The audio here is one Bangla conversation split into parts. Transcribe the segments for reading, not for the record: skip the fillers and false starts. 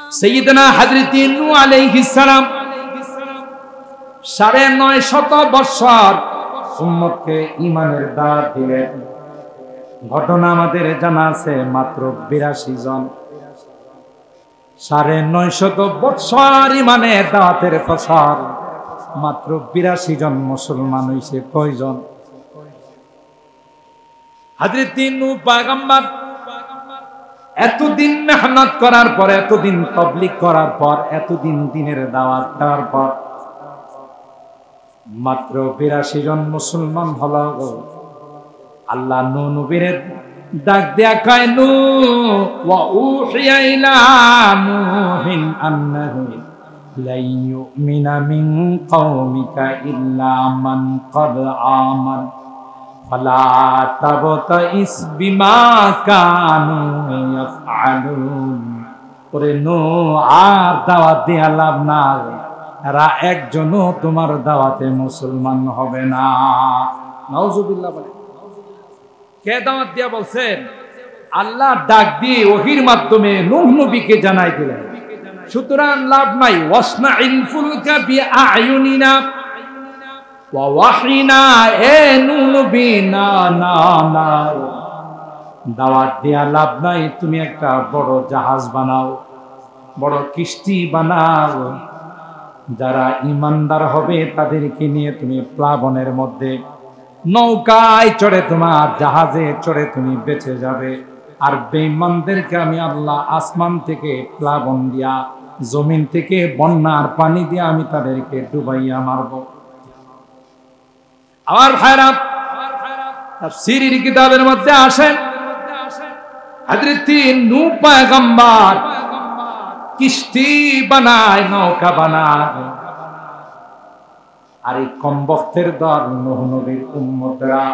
সাইয়্যিদনা হযরত নূহ আলাইহিস সালাম ৯৫০ বছর উম্মতকে ঈমানের দাওয়াত দিলেন। ঘটনা আমাদের জানা আছে মাত্র ৮২ জন। ৯৫০ বছর ঈমানের দাওয়াতের প্রসার, মাত্র ৮২ জন মুসলমান হইছে। কয়জন? হযরত নূহ পয়গম্বর এতদিন মেহনত করার পর, এতদিন তাবলীগ করার পর, এতদিন দ্বীনের দাওয়াত দেওয়ার পর মাত্র ৮২ জন মুসলমান হলো। আল্লাহ নূহ নবীর ডাক দেয়া কয়, নূহ ওয়া উহিয়া ইলা নূহিন আন্নাহু লা ইউমিনা মিন কওমিকা ইল্লা মান ক্বাদ আমান ফালা তাবতাইস বিমা কানু ইয়াফআলুন। ওরে নূহ, আর দাওয়াত দিয়া লাভ নাই, এরা একজনও তোমার দাওয়াতে মুসলমান হবে না। নাউজুবিল্লাহ বলে। কে দাওয়াত দিয়া বলছেন? আল্লাহ ডাক দিয়ে ওহীর মাধ্যমে নূহ নবীকে জানাই দিলেন। সুতরাং লাভ নাই। ওয়াসনাইল ফুলকা বিআয়ুনিনা ওয়া ওয়াহিনা। এ নূহ নবী, না না না, দাওয়াত দিয়া লাভ নাই। তুমি একটা বড় জাহাজ বানাও, বড় কিস্তি বানাও, যারা ইমানদার হবে তাদেরকে নিয়ে তুমি প্লাবনের মধ্যে নৌকায় চড়ে, তোমার জাহাজে চড়ে তুমি বেঁচে যাবে। আর বেঈমানদেরকে আমি আল্লাহ আসমান থেকে প্লাবন দিয়া, জমিন থেকে বন্যার পানি দিয়া আমি তাদেরকে ডুবাইয়া মারব। আমার ভাইরা, তাফসীরের কিতাবের মধ্যে আসেন হযরত নূহ পয়গম্বর কিস্তি বানায়, নৌকা বানায়। আর এই কমবখতের দল নূহ নবীর উম্মতরা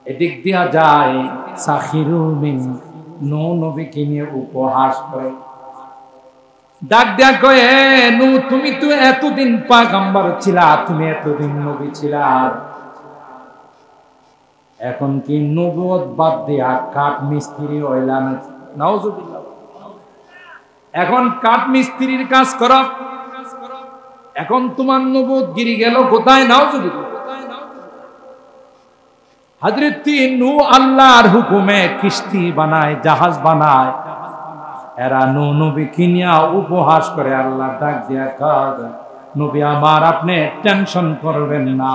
এদিক দিয়া যায়, সাখিরু মিন, নূহ নবীকে নিয়ে উপহাস করে। ডাক দেয়া কয়, নূহ, তুমি তো এতদিন পয়গম্বর ছিলা, তুমি এতদিন নবী ছিলা, এখন কি নবুয়ত বাদ দিয়া কাঠ মিস্ত্রি হইলা? নাউজুবিল্লাহ। এখন কাঠ মিস্ত্রির কাজ করো, এখন তোমার নবুয়ত গিরি গেল কোথায়? নাউজুবিল্লাহ। হযরত নূহ আল্লাহর হুকুমে কিস্তি বানায়, জাহাজ বানায়, এরা নূহ নবী কিনিয়া উপহাস করে। আল্লাহ ডাক দিয়া কাজ, নবী আমার, আপনি টেনশন করবেন না,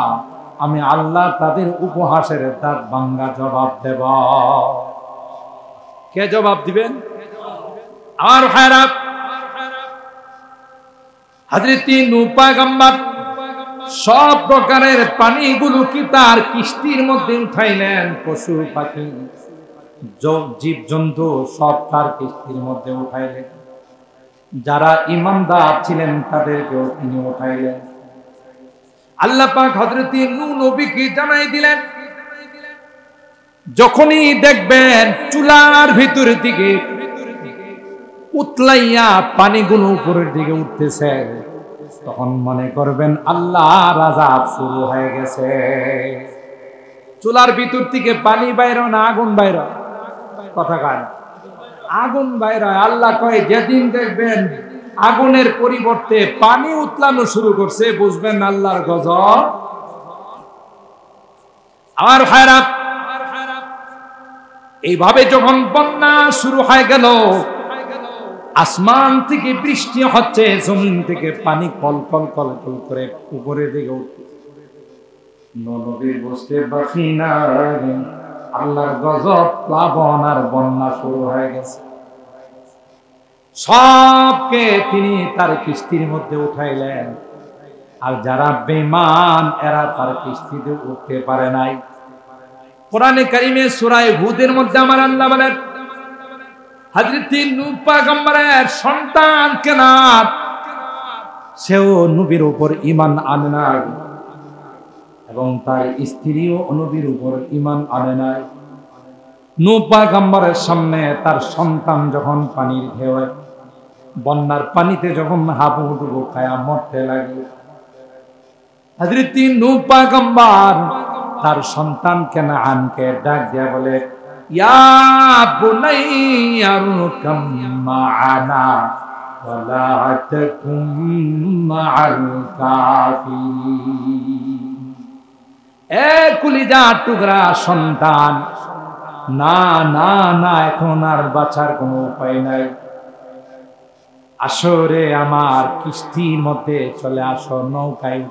আমি আল্লাহ তাদের উপহাসের দাঁত ভাঙ্গা জবাব দেব। কে জবাব দিবেন? আর ভাইরা, হযরত নূহ পয়গম্বর সব প্রকারের পানিগুলো কি তার কিস্তির মধ্যে উঠাইলেন। পশু পাখি, জীব জন্তু সব তার কিস্তির মধ্যে উঠাইলেন। যারা ঈমানদার ছিলেন তাদেরকেও তিনি উঠাইলেন। আল্লাহ পাক হযরত নূহ নবীকে জানাই দিলেন, যখনই দেখবেন চুলার ভিতর দিকে উতলাইয়া পানিগুলো উপরের দিকে উঠতেছে, তখন মনে করবেন আল্লাহর আযাব শুরু হয়ে গেছে। চুলার ভিতর থেকে পানি বাইর না আগুন বাইর? কথা কয় না, আগুন বাইর। আল্লাহ কয়, যেদিন দেখবেন আগুনের পরিবর্তে পানি উতলানো শুরু করছে, বুঝবেন আল্লাহর গজব। আমার ভাইরা, এইভাবে যখন বন্যা শুরু হয়ে গেল, আসমান থেকে বৃষ্টি হচ্ছে, জমিন থেকে পানি কল কল কল কল করে উপরের দিকে উঠছে। নবী বুঝতে বাকি না, আল্লাহর গজব, প্লাবন আর বন্যা শুরু হয়ে গেছে। সবকে তিনি তার কিস্তির মধ্যে উঠাইলেন। আর যারা বেঈমান, এরা তার কিস্তিতে উঠতে পারে নাই। কোরআনে কারিমে সূরা হুদের মধ্যে আমার আল্লাহ বলেন, হযরত নূহ পয়গম্বরের সন্তান কেনাত, সেও নবীর উপর ঈমান আনে নাই, এবং তার স্ত্রীও নবীর উপর ঈমান আনে নাই। নূহ পয়গম্বরের সামনে তার সন্তান যখন পানির ঢেউয়ে, বন্যার পানিতে যখন হাবুডুবু খায়া মরতে লাগে, হযরত নূহ পয়গম্বর তার সন্তান কেনানকে ডাক দিয়া বলে, ইয়া বুনাইয়া আরকাম মা'আনা ওয়া লা তাকুম মা'আল কাফিরিন। এ কলিজার টুকরা সন্তান, না না না, এখন আর বাঁচার কোনো উপায় নাই। আসরে আমার কিস্তির মধ্যে চলে আসো, নৌকায়।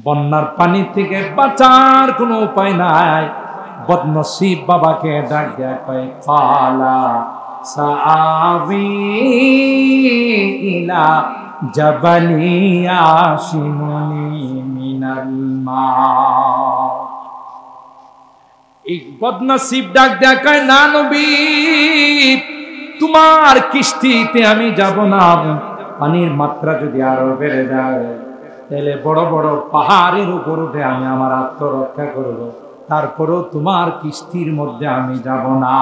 বন্যার পানি থেকে বাঁচার কোনো উপায় নাই। বদনসিব বাবাকে ডাক দেয়া কয়, কালা সাআবি ইলা জাবালি ইয়াসিমুনি মিনাল মা। এই বদনসিব ডাক দেয়া কয়, না নবী, তোমার কিস্তিতে আমি যাব না। পানির মাত্রা যদি আরো বেড়ে যায় তাহলে বড় বড় পাহাড়ের উপর উঠে আমি আমার আত্মরক্ষা করব, তারপরেও তোমার কিস্তির মধ্যে আমি যাব না।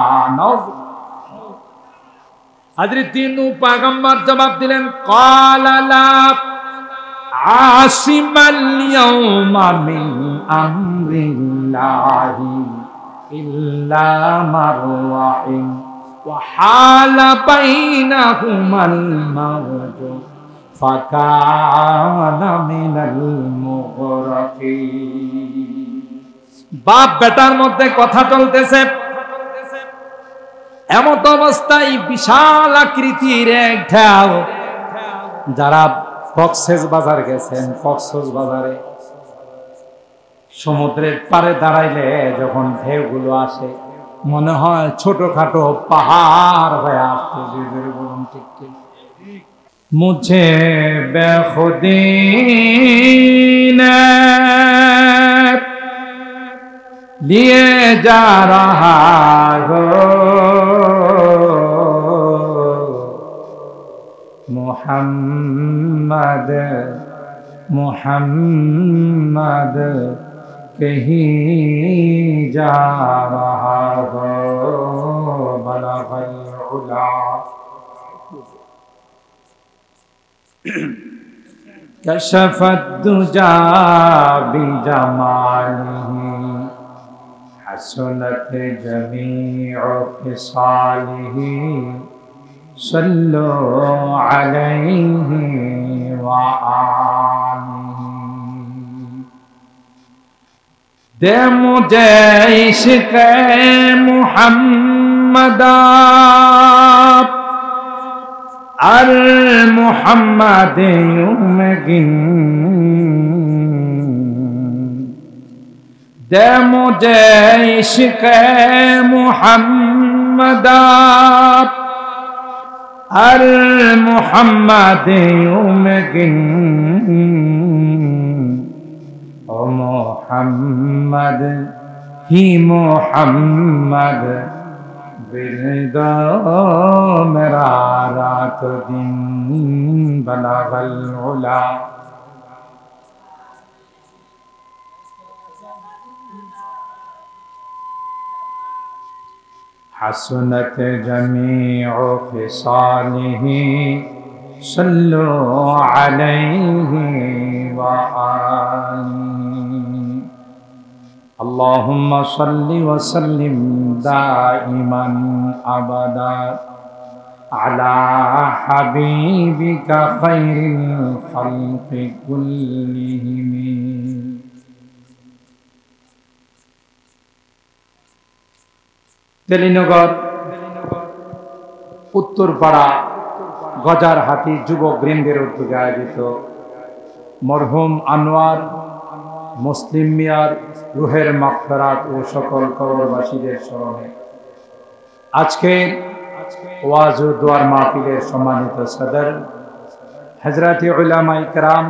হযরত নূহ পয়গম্বর জবাব দিলেন, ক্বালা লা আসিমাল ইয়াওমা মিন আমরিল্লাহি ইল্লা মান রাহিম ওয়া হালা বাইনাহুমাল মাওজু ফাকানা মিনাল মুগরাকিন। বাপ বেটার মধ্যে কথা চলতেছে, এমত অবস্থায় বিশাল আকৃতির এক ঢেউ। যারা কক্সেস বাজার গেছেন, কক্সেস বাজারে সমুদ্রের পারে দাঁড়াইলে যখন ঢেউগুলো আসে মনে হয় ছোটখাটো পাহাড় হয়ে আসছে। বলুন ঠিক ঠিক। মুঝে বেখুদি নে लिए जा रहा हो मोहम्मद मोहम्मद कहीं जा रहा हो बलगल उला कशफत दुजा बिजमालिही हसनत जमीउ खिसालिही सल्लु अलैहि व आलिही। दे मुझे इश्क़ मुहम्मद अर मुहम्मद उमगिन, दे मुझे इश्क़ मुहम्मद अर मुहम्मद उमगिन, ओ मुहम्मद ही मुहम्मद बिरदो मेरा रात दिन बलगल उला। हसनत जमीउ खिसालिही सल्लु अलैहि व आलिही। अल्लाहुम्मा सल्लि व सल्लिम दाइमन अबदा अला हबीबिका खैरिल खल्क़ि कुल्लिहिम। তেলিনগর উত্তরপাড়া গজারহাটি যুবকবৃন্দের উদ্যোগে আয়োজিত মরহুম আনোয়ার মুসলিম মিয়ার রুহের মাগফিরাত ও সকল কবরবাসীদের স্মরণে আজকের ওয়াজ ও দোয়ার মাহফিলের সম্মানিত সদর হযরতে উলামা ইকরাম,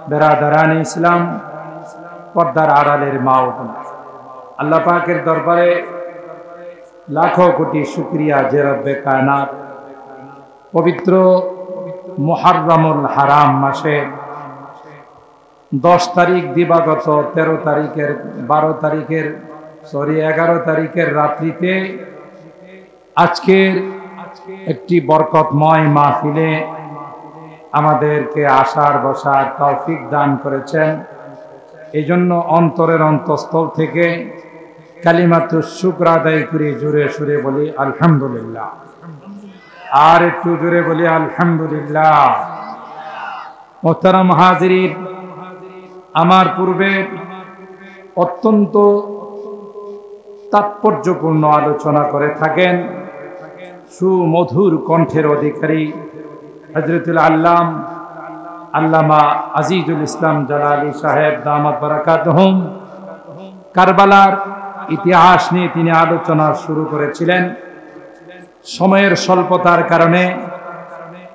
বেরাদারান ইসলাম, পর্দার আড়ালের মা ও বোন, আল্লাহ পাকের দরবারে লাখো কোটি শুকরিয়া যে রব্বে কায়নাত পবিত্র মুহররমুল হারাম মাসে 10 তারিখ দিবাগত 13 তারিখের 11 তারিখের রাত্রিতে আজকের একটি বরকতময় মাহফিলে আমাদেরকে আসার বসার তৌফিক দান করেছেন। এই জন্য অন্তরের অন্তঃস্থল থেকে কালিমাতুশ শুকর আদায় করে জোরে সুরে বলি আলহামদুলিল্লাহ। আর একটু জোরে বলি আলহামদুলিল্লাহ। মোহতারাম হাজিরিন, আমার পূর্বে অত্যন্ত তাৎপর্যপূর্ণ আলোচনা করে থাকেন সুমধুর কণ্ঠের অধিকারী হযরতুল আল্লামা আজিজুল ইসলাম জালালী সাহেব দামাত বারাকাতুহুম। কারবালার ইতিহাস নিয়ে তিনি আলোচনা শুরু করেছিলেন। সময়ের স্বল্পতার কারণে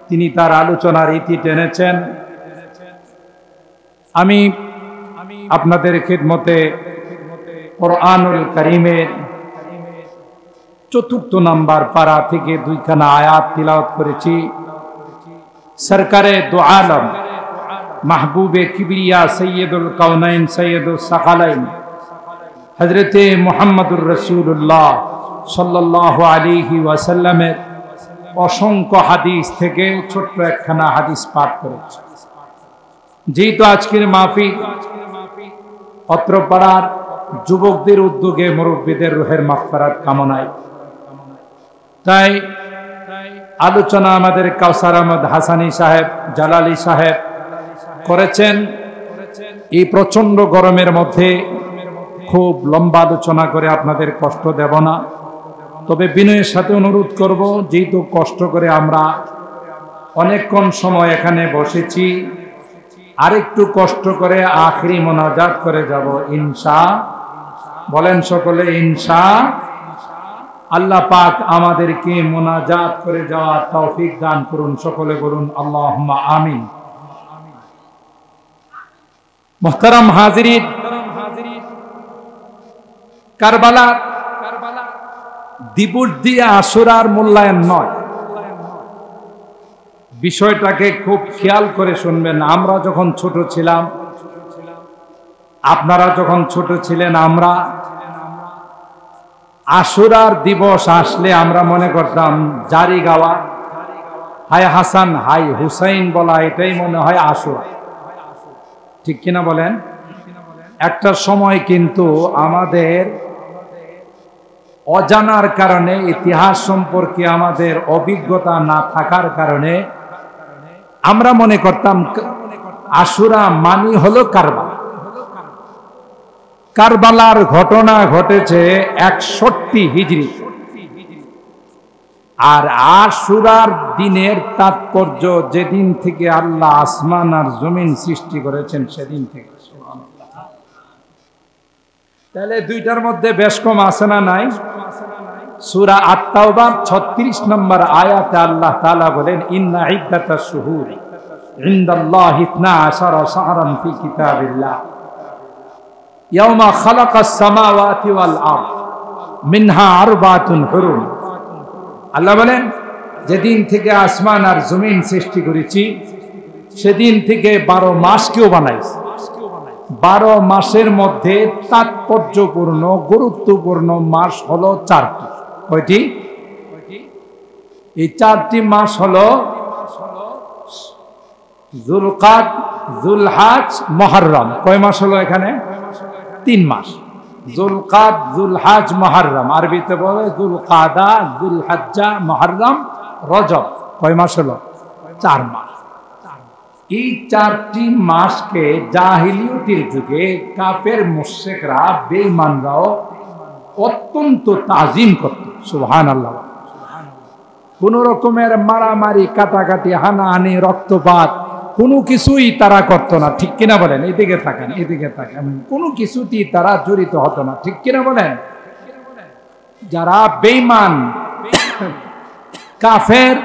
তিনি তার আলোচনার ইতি টেনেছেন। আমি আপনাদের খিদমতে কোরআনুল কারীমের ৪র্থ নাম্বার পারা থেকে 2খানা আয়াত তিলাওয়াত করেছি। সরকারে দু আলম মাহবুবে কিবরিয়া সৈয়দুল কাউনাইন সৈয়দুল সাকালাইন হযরতে মুহাম্মদুর রাসূলুল্লাহ সাল্লাল্লাহু আলাইহি ওয়াসাল্লামের অসংখ্য হাদিস থেকে ছোট্ট একখানা হাদিস পাঠ করেছি। যেহেতু আজকের মাহফিল অত্র পাড়ার যুবকদের উদ্যোগে মুরব্বীদের রুহের মাগফিরাত কামনায়, তাই আলোচনা আমাদের কাউসার আহমদ হাসানী সাহেব জালালী সাহেব করেছেন। এই প্রচন্ড গরমের মধ্যে খুব লম্বা আলোচনা করে আপনাদের কষ্ট দেব না, তবে বিনয়ের সাথে অনুরোধ করব, যেহেতু কষ্ট করে আমরা অনেকক্ষণ সময় এখানে বসেছি, আরেকটু কষ্ট করে আখিরি মোনাজাত করে যাব ইনশা। বলেন সকলে ইনশা। আল্লাহ পাক আমাদেরকে মোনাজাত করে যাওয়ার তৌফিক দান করুন। সকলে বলুন আল্লাহুম্মা আমিন। মুহতারাম হাজিরিন, কারবালা দিবস দিয়ে আশুরার মূল্যায়ন নয়। বিষয়টাকে খুব খেয়াল করে শুনবেন। আমরা যখন ছোট ছিলাম, আপনারা যখন ছোট ছিলেন, আমরা আশুরার দিবস আসলে আমরা মনে করতাম জারি গাওয়া, হায় হাসান হাই হুসাইন বলা, এটাই মনে হয় আশুরা। ঠিক কিনা বলেন? একটা সময় কিন্তু আমাদের অজানার কারণে, ইতিহাস সম্পর্কে আমাদের অভিজ্ঞতা না থাকার কারণে আমরা মনে করতাম আশুরা মানি হলো কারবালা। কারবালার ঘটনা ঘটেছে 61 হিজরি, আর আশুরার দিনের তাৎপর্য যেদিন থেকে আল্লাহ আসমান আর জমিন সৃষ্টি করেছেন সেদিন থেকে। তাহলে দুইটার মধ্যে বেশ কম আছে না নাই? সূরা আত-তাওবা 36 নম্বর আয়াতে আল্লাহ তাআলা বলেন, ইন্না ইদ্দাতাশ শুহুরি ইনদাল্লাহি 12 শাহরান ফি কিতাবিল্লাহ ইয়াওমা খালাকাস সামাওয়াতি ওয়াল আরদ মিনহা আরবাতুন হুরুম। আল্লাহ বলেন, যেদিন থেকে আসমান আর জমিন সৃষ্টি করেছি সেদিন থেকে 12 মাসকেও বানাইছি। 12 মাসের মধ্যে তাৎপর্যপূর্ণ গুরুত্বপূর্ণ মাস হলো 4টি। কয়টি? এই 4টি মাস হলো যুলকাদ, যুলহাজ, মুহররম। কয় মাস হলো এখানে? 3 মাস। যুলকাদ, যুলহাজ, মুহররম। আরবিতে বলে যুলকাদা, যুলহাজ্জা, মুহররম, রজব। কয় মাস হলো? 4 মাস। এই 4টি মাসকে জাহিলিয়তের যুগে কাফের মুশরিকরা, বেঈমানরাও অত্যন্ত তাজিম করত। সুবহানাল্লাহ। কোন রকমের মারামারি, কাটাকাটি, হানাহানি, রক্তপাত কোনো কিছুই তারা করত না। ঠিক কিনা বলেন? এদিকে থাকেন, এদিকে থাকেন। কোনো কিছুতেই তারা জড়িত হতো না। ঠিক কিনা বলেন? যারা বেঈমান, কাফের,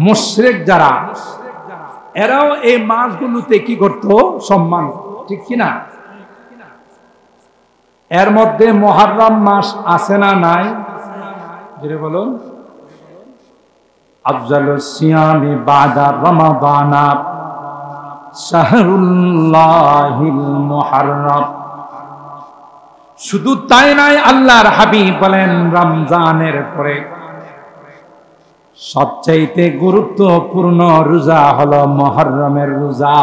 মুশরিক যারা, এরাও এই মাসগুলোতে কি করত? সম্মান। ঠিক কিনা? এর মধ্যে মুহররম মাস আছে না নাই? যেটা বলুন, আফজালুস সিয়ামি বাদা রমাদানা শাহরুল্লাহিল মুহররম। শুধু তাই নয়, আল্লাহর হাবিব বলেন, রমজানের পরে সবচাইতে গুরুত্বপূর্ণ রোজা হলো মুহররমের রোজা।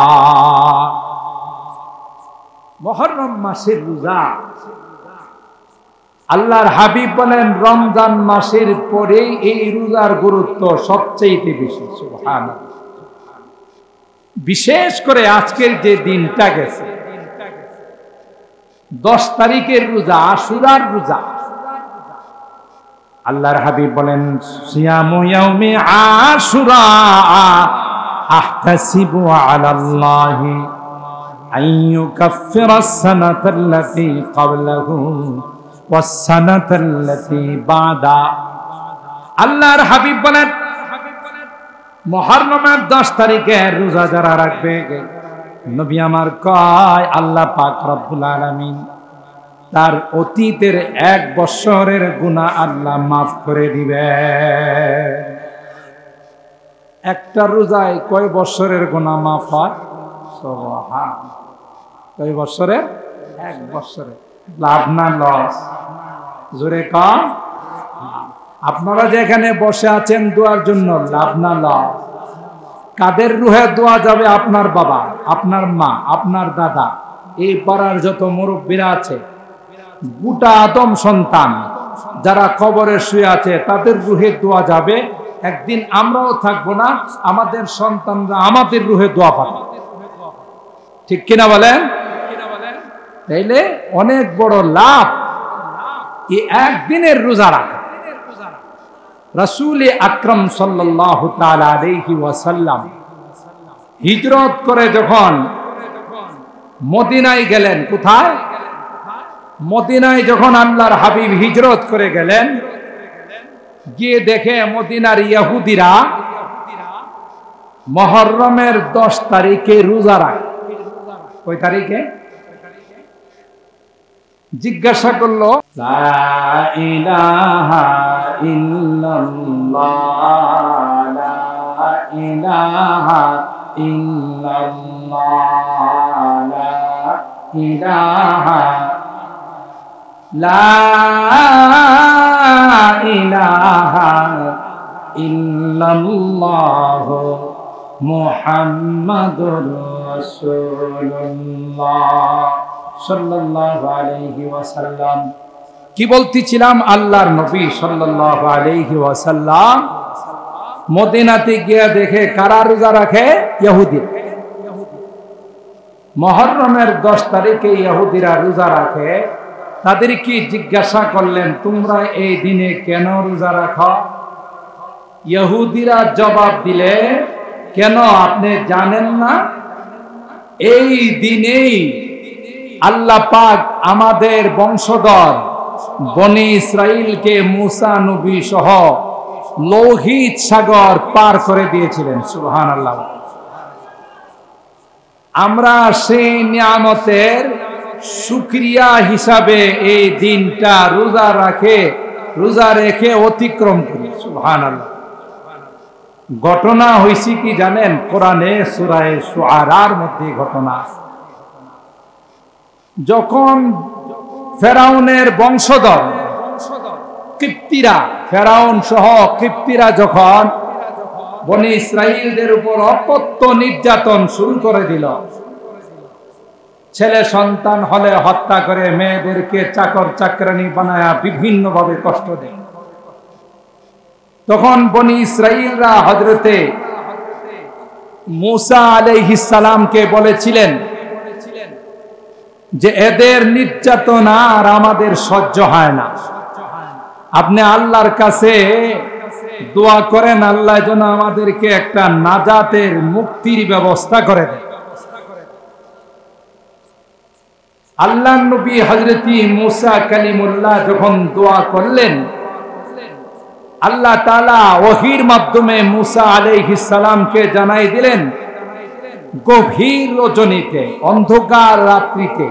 মুহররম মাসের রোজা আল্লাহর হাবিব বলেন রমজান মাসের পরেই এই রোজার গুরুত্ব সবচেয়ে বেশি। সুবহানাল্লাহ। বিশেষ করে আজকের যে দিনটা গেছে 10 তারিখের রোজা, আশুরার রোজা, আল্লাহর হাবিব বলেন সিয়ামু ইয়াউমি আশুরা আহতাসিবু আলাল্লাহি আইয়ুকাফিরাস সানাতাল্লাতী ক্বাবলাহু ওয়াস সানাতাল্লাতী বাদা। আল্লাহর হাবিব বলেন মুহররমের 10 তারিখে রোজা যারা রাখবে, নবী আমার কয় আল্লাহ পাক রব্বুল আলামিন তার অতীতের 1 বছরের গুনাহ আল্লাহ মাফ করে দিবে। একটা রোজায় কয় বছরের গুনাহ মাফ হয়? সুবহানাল্লাহ। কয় বছরে? 1 বছরে। লাভ না লস? জোরে কম। আপনারা যে এখানে বসে আছেন দোয়ার জন্য, লাভ না লস? কাদের রুহে দোয়া যাবে? আপনার বাবা, আপনার মা, আপনার দাদা, এই পাড়ার যত মুরব্বীরা আছে, গোটা আদম সন্তান যারা কবরে শুয়ে আছে তাদের রুহে দোয়া যাবে। একদিন আমরাও থাকবো না, আমাদের সন্তানরা আমাদের রুহে দোয়া পাবে। ঠিক কিনা বলেন? তাইলে অনেক বড় লাভ এই একদিনের রোজা রাখা। রাসূল আকরাম সাল্লাল্লাহু তাআলা আলাইহি ওয়াসাল্লাম হিজরত করে যখন মদিনায় গেলেন, কোথায়? মদিনায় যখন আল্লাহর হাবিব হিজরত করে গেলেন, গিয়ে দেখে মদিনার ইহুদিরা মুহররমের 10 তারিখে রোজা রাখে। কয় তারিখে? জিজ্ঞাসা করলো লা ইলাহা ইল্লাল্লাহ, লা ইলাহা ইল্লাল্লাহ, লা ইলাহা, লা ইলাহা ইল্লাল্লাহ মুহাম্মাদুর রাসূলুল্লাহ সাল্লাল্লাহু আলাইহি ওয়াসাল্লাম। কি বলতেছিলাম? আল্লাহর নবী সাল্লাল্লাহু আলাইহি ওয়াসাল্লাম মদিনাতে গিয়ে দেখে কারা রোজা রাখে? ইহুদি। মুহররমের 10 তারিখে ইহুদিরা রোজা রাখে। তাদের কি জিজ্ঞাসা করলেন তোমরা এই দিনে কেন রোজা রাখো? ইহুদিরা জবাব দিলে কেন আপনি জানেন না? এই দিনেই আল্লাহ পাক আমাদের বংশধর বনি ইসরাইলকে মুসা নবী সহ লোহিত সাগর পার করে দিয়েছিলেন। সুবহানাল্লাহ। আমরা সেই নিয়ামতের শুকরিয়া হিসাবে এই দিনটা রোজা রেখে অতিক্রম করি। সুবহানাল্লাহ। ঘটনা হইছে কি জানেন? কোরআনে সূরা শুআরার মধ্যে ঘটনা। যখন ফেরাউনের বংশধর কিপ্তিরা, ফেরাউন সহ কিপ্তিরা যখন বনি ইসরাইলদের উপর অকথ্য নির্যাতন শুরু করে দিল, ছেলে সন্তান হলে হত্যা করে, মেয়েদেরকে চাকর চাকরানি বানায়া বিভিন্ন ভাবে কষ্ট দেয়, তখন বনি ইসরাইলরা হযরতে মুসা আলাইহিস সালামকে বলেছিলেন যে এদের নির্যাতন আর আমাদের সহ্য হয় না, আপনি আল্লাহর কাছে দোয়া করেন আল্লাহ যেন আমাদেরকে একটা নাজাতের মুক্তির ব্যবস্থা করে দেয়। আল্লাহর নবী হযরতি মুসা কালিমুল্লাহ যখন দোয়া করলেন, আল্লাহ তাআলা ওহীর মাধ্যমে মুসা আলাইহিস সালামকে জানাই দিলেন গভীর রজনীতে, অন্ধকার রাত্রিতে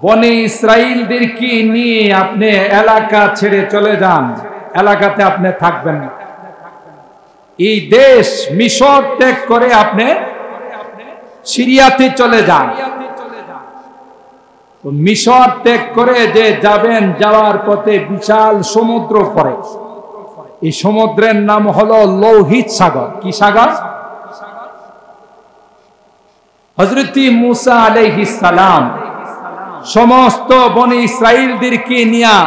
বনি ইসরাইলদেরকে নিয়ে আপনি এলাকা ছেড়ে চলে যান, এলাকাতে আপনি থাকবেন না। এই দেশ মিশর ত্যাগ করে আপনি সিরিয়াতে চলে যান। মিশর ত্যাগ করে যে যাবেন, যাওয়ার পথে বিশাল সমুদ্র পড়ে, এই সমুদ্রের নাম হলো লোহিত সাগর। কি সাগর? হযরত মুসা আলাইহিস সালাম সমস্ত বনি ইসরাইলদেরকে নিয়ে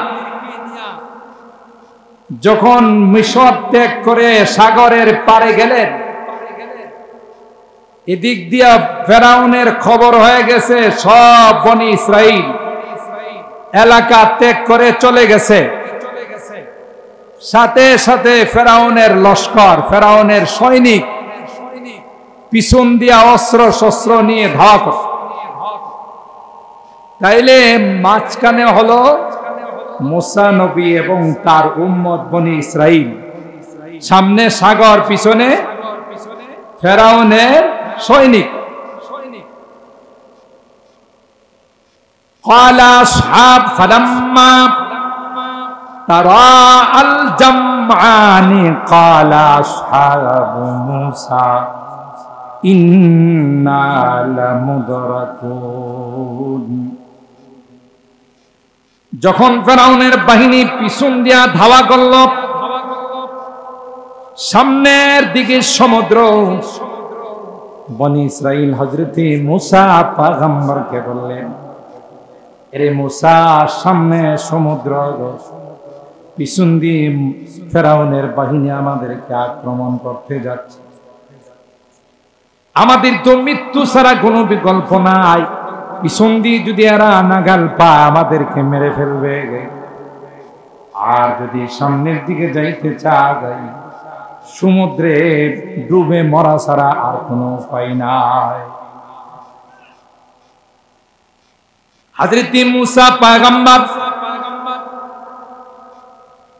যখন মিশর ত্যাগ করে সাগরের পারে গেলেন, এদিক দিয়া ফেরাউনের খবর হয়ে গেছে সব বনি ইসরাইল এলাকা ত্যাগ করে চলে গেছে। সাথে সাথে ফেরাউনের লস্কর, ফেরাউনের সৈনিক পিছন দিয়া অস্ত্র শস্ত্র নিয়ে ধাওয়া করে। তাইলে মাঝখানে হলো মুসা নবী এবং তার উম্মত বনি ইসরাইল, সামনে সাগর, পিছনে ফেরাউনের সৈনিক। قال أصحاب فلما تراءى الجمعان قال أصحاب موسى إنا لمدركون। যখন ফেরাউনের বাহিনী পিছন দিয়া ধাওয়া করল, সামনের দিকে সমুদ্র, বনি ইসরাইল হযরতে মুসা পয়গম্বরকে বললেন, এরে মুসা, সামনে সমুদ্র, পিছন দিয়ে ফেরাউনের বাহিনী আমাদেরকে আক্রমণ করতে যাচ্ছে, আমাদের তো মৃত্যু ছাড়া কোনো বিকল্প নাই, পিছন দিয়ে যদি এরা নাগাল পায় আমাদেরকে মেরে ফেলবে, আর যদি সামনের দিকে যাইতে চাই সমুদ্রে ডুবে মরা ছাড়া আর কোনো উপায় নাই। হযরত মুসা পয়গম্বর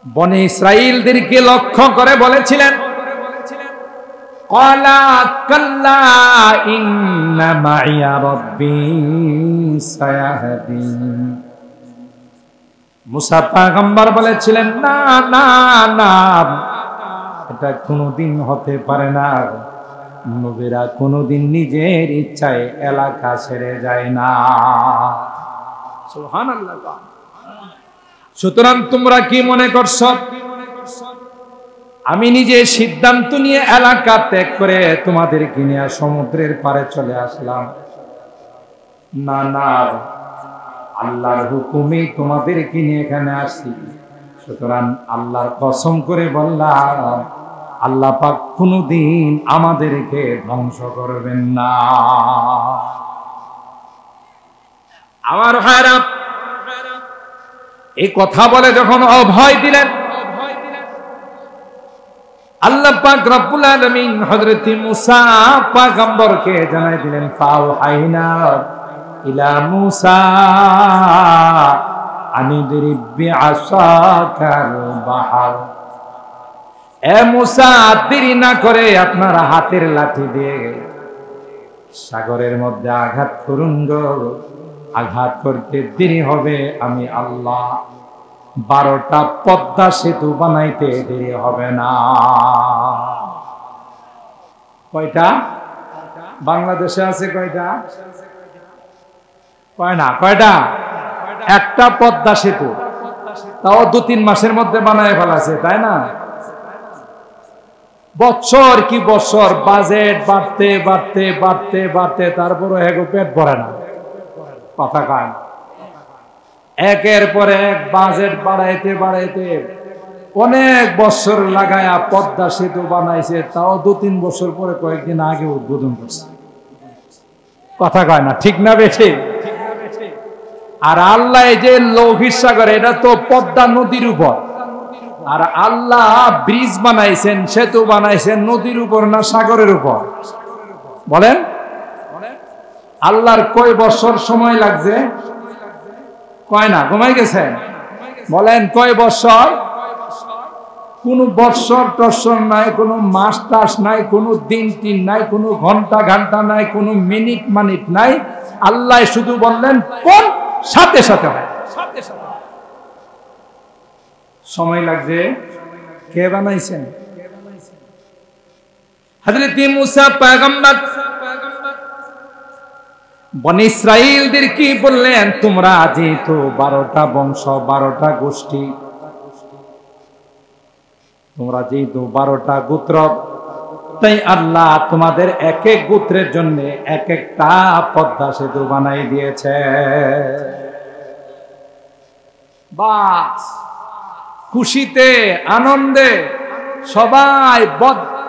বনি ইসরাইলদেরকে লক্ষ্য করে বলেছিলেন, ক্বালা কাল্লা ইন্না মাইয়া রাব্বী সায়াহদিন। মুসা পয়গম্বর বলেছিলেন, না না না, এটা কোনোদিন হতে পারে না, নবীরা কোনোদিন নিজের ইচ্ছায় এলাকা ছেড়ে যায় না। সুবহানাল্লাহ। সুতরাং তোমরা কি মনে করছো আমি নিজে সিদ্ধান্ত নিয়ে এলাকা ত্যাগ করে তোমাদেরকে নিয়ে সমুদ্রের পারে চলে আসলাম? না না, আল্লাহর হুকুমে তোমাদেরকে নিয়ে এখানে আসি। সুতরাং আল্লাহর কসম করে বললাম, আল্লাহ পাক কোনদিন আমাদেরকে ধ্বংস করবেন না। আমার ভাইরা, এই কথা বলে যখন অভয় দিলেন, আল্লাহ পাক রব্বুল আলামিন হযরত মুসা পয়গম্বরকে জানাই দিলেন, ফাওহাইনা ইলা মুসা আনিদরিব বিআসাকাল বাহর। এ মুসা, দেরি না করে আপনার হাতের লাঠি দিয়ে সাগরের মধ্যে আঘাত করুন গো। আঘাত করতে দেরি হবে, আমি আল্লাহ 12টা পদ্মা সেতু বানাইতে দেরি হবে না। কয়টা বাংলাদেশে আছে? কয়টা? কয়টা? একটা পদ্মা সেতু, তাও 2-3 মাসের মধ্যে বানায় ফেলাছে, তাই না? বছর কি বছর বাজেট বাড়তে বাড়তে বাড়তে বাড়তে তারপরে হেগো পেট ভরে না, কথা কয়। একের পর এক বাজেট বাড়াইতে বাড়াইতে অনেক বছর লাগায়া পদ্মা সেতু বানাইছে, তাও 2-3 বছর পরে কয়েকদিন আগে উদ্বোধন করছে, কথা কয় না, ঠিক না বেশি? আর আল্লাহ এই যে লৌহিত সাগর, এটা তো পদ্মা নদীর উপর, আর আল্লাহ ব্রিজ বানাইছেন, সেতু বানাইছেন নদীর উপর না সাগরের উপর? বলেন, আল্লাহর কয় বছর সময় লাগছে? কয় না, ঘুমাই গেছেন? বলেন কয় বছর? কোন বছর টছর নাই, কোন মাস টাস নাই, কোন দিন টিন নাই, কোন ঘন্টা ঘন্টা নাই, কোন মিনিট মানিট নাই। আল্লাহ শুধু বললেন কোন, সাথে সাথে হয়। সময় লাগছে। কে বানাইছেন? হযরত মুসা পয়গম্বর বনি ইসরাইলদের কি বললেন, তোমরা যেহেতু 12টা বংশ, 12টা গোষ্ঠী, তোমরা যেহেতু 12টা গোত্র, তাই আল্লাহ তোমাদের এক এক গোত্রের জন্য এক একটা পদ্মা সেতু বানাই দিয়েছে। বাস খুশিতে আনন্দে সবাই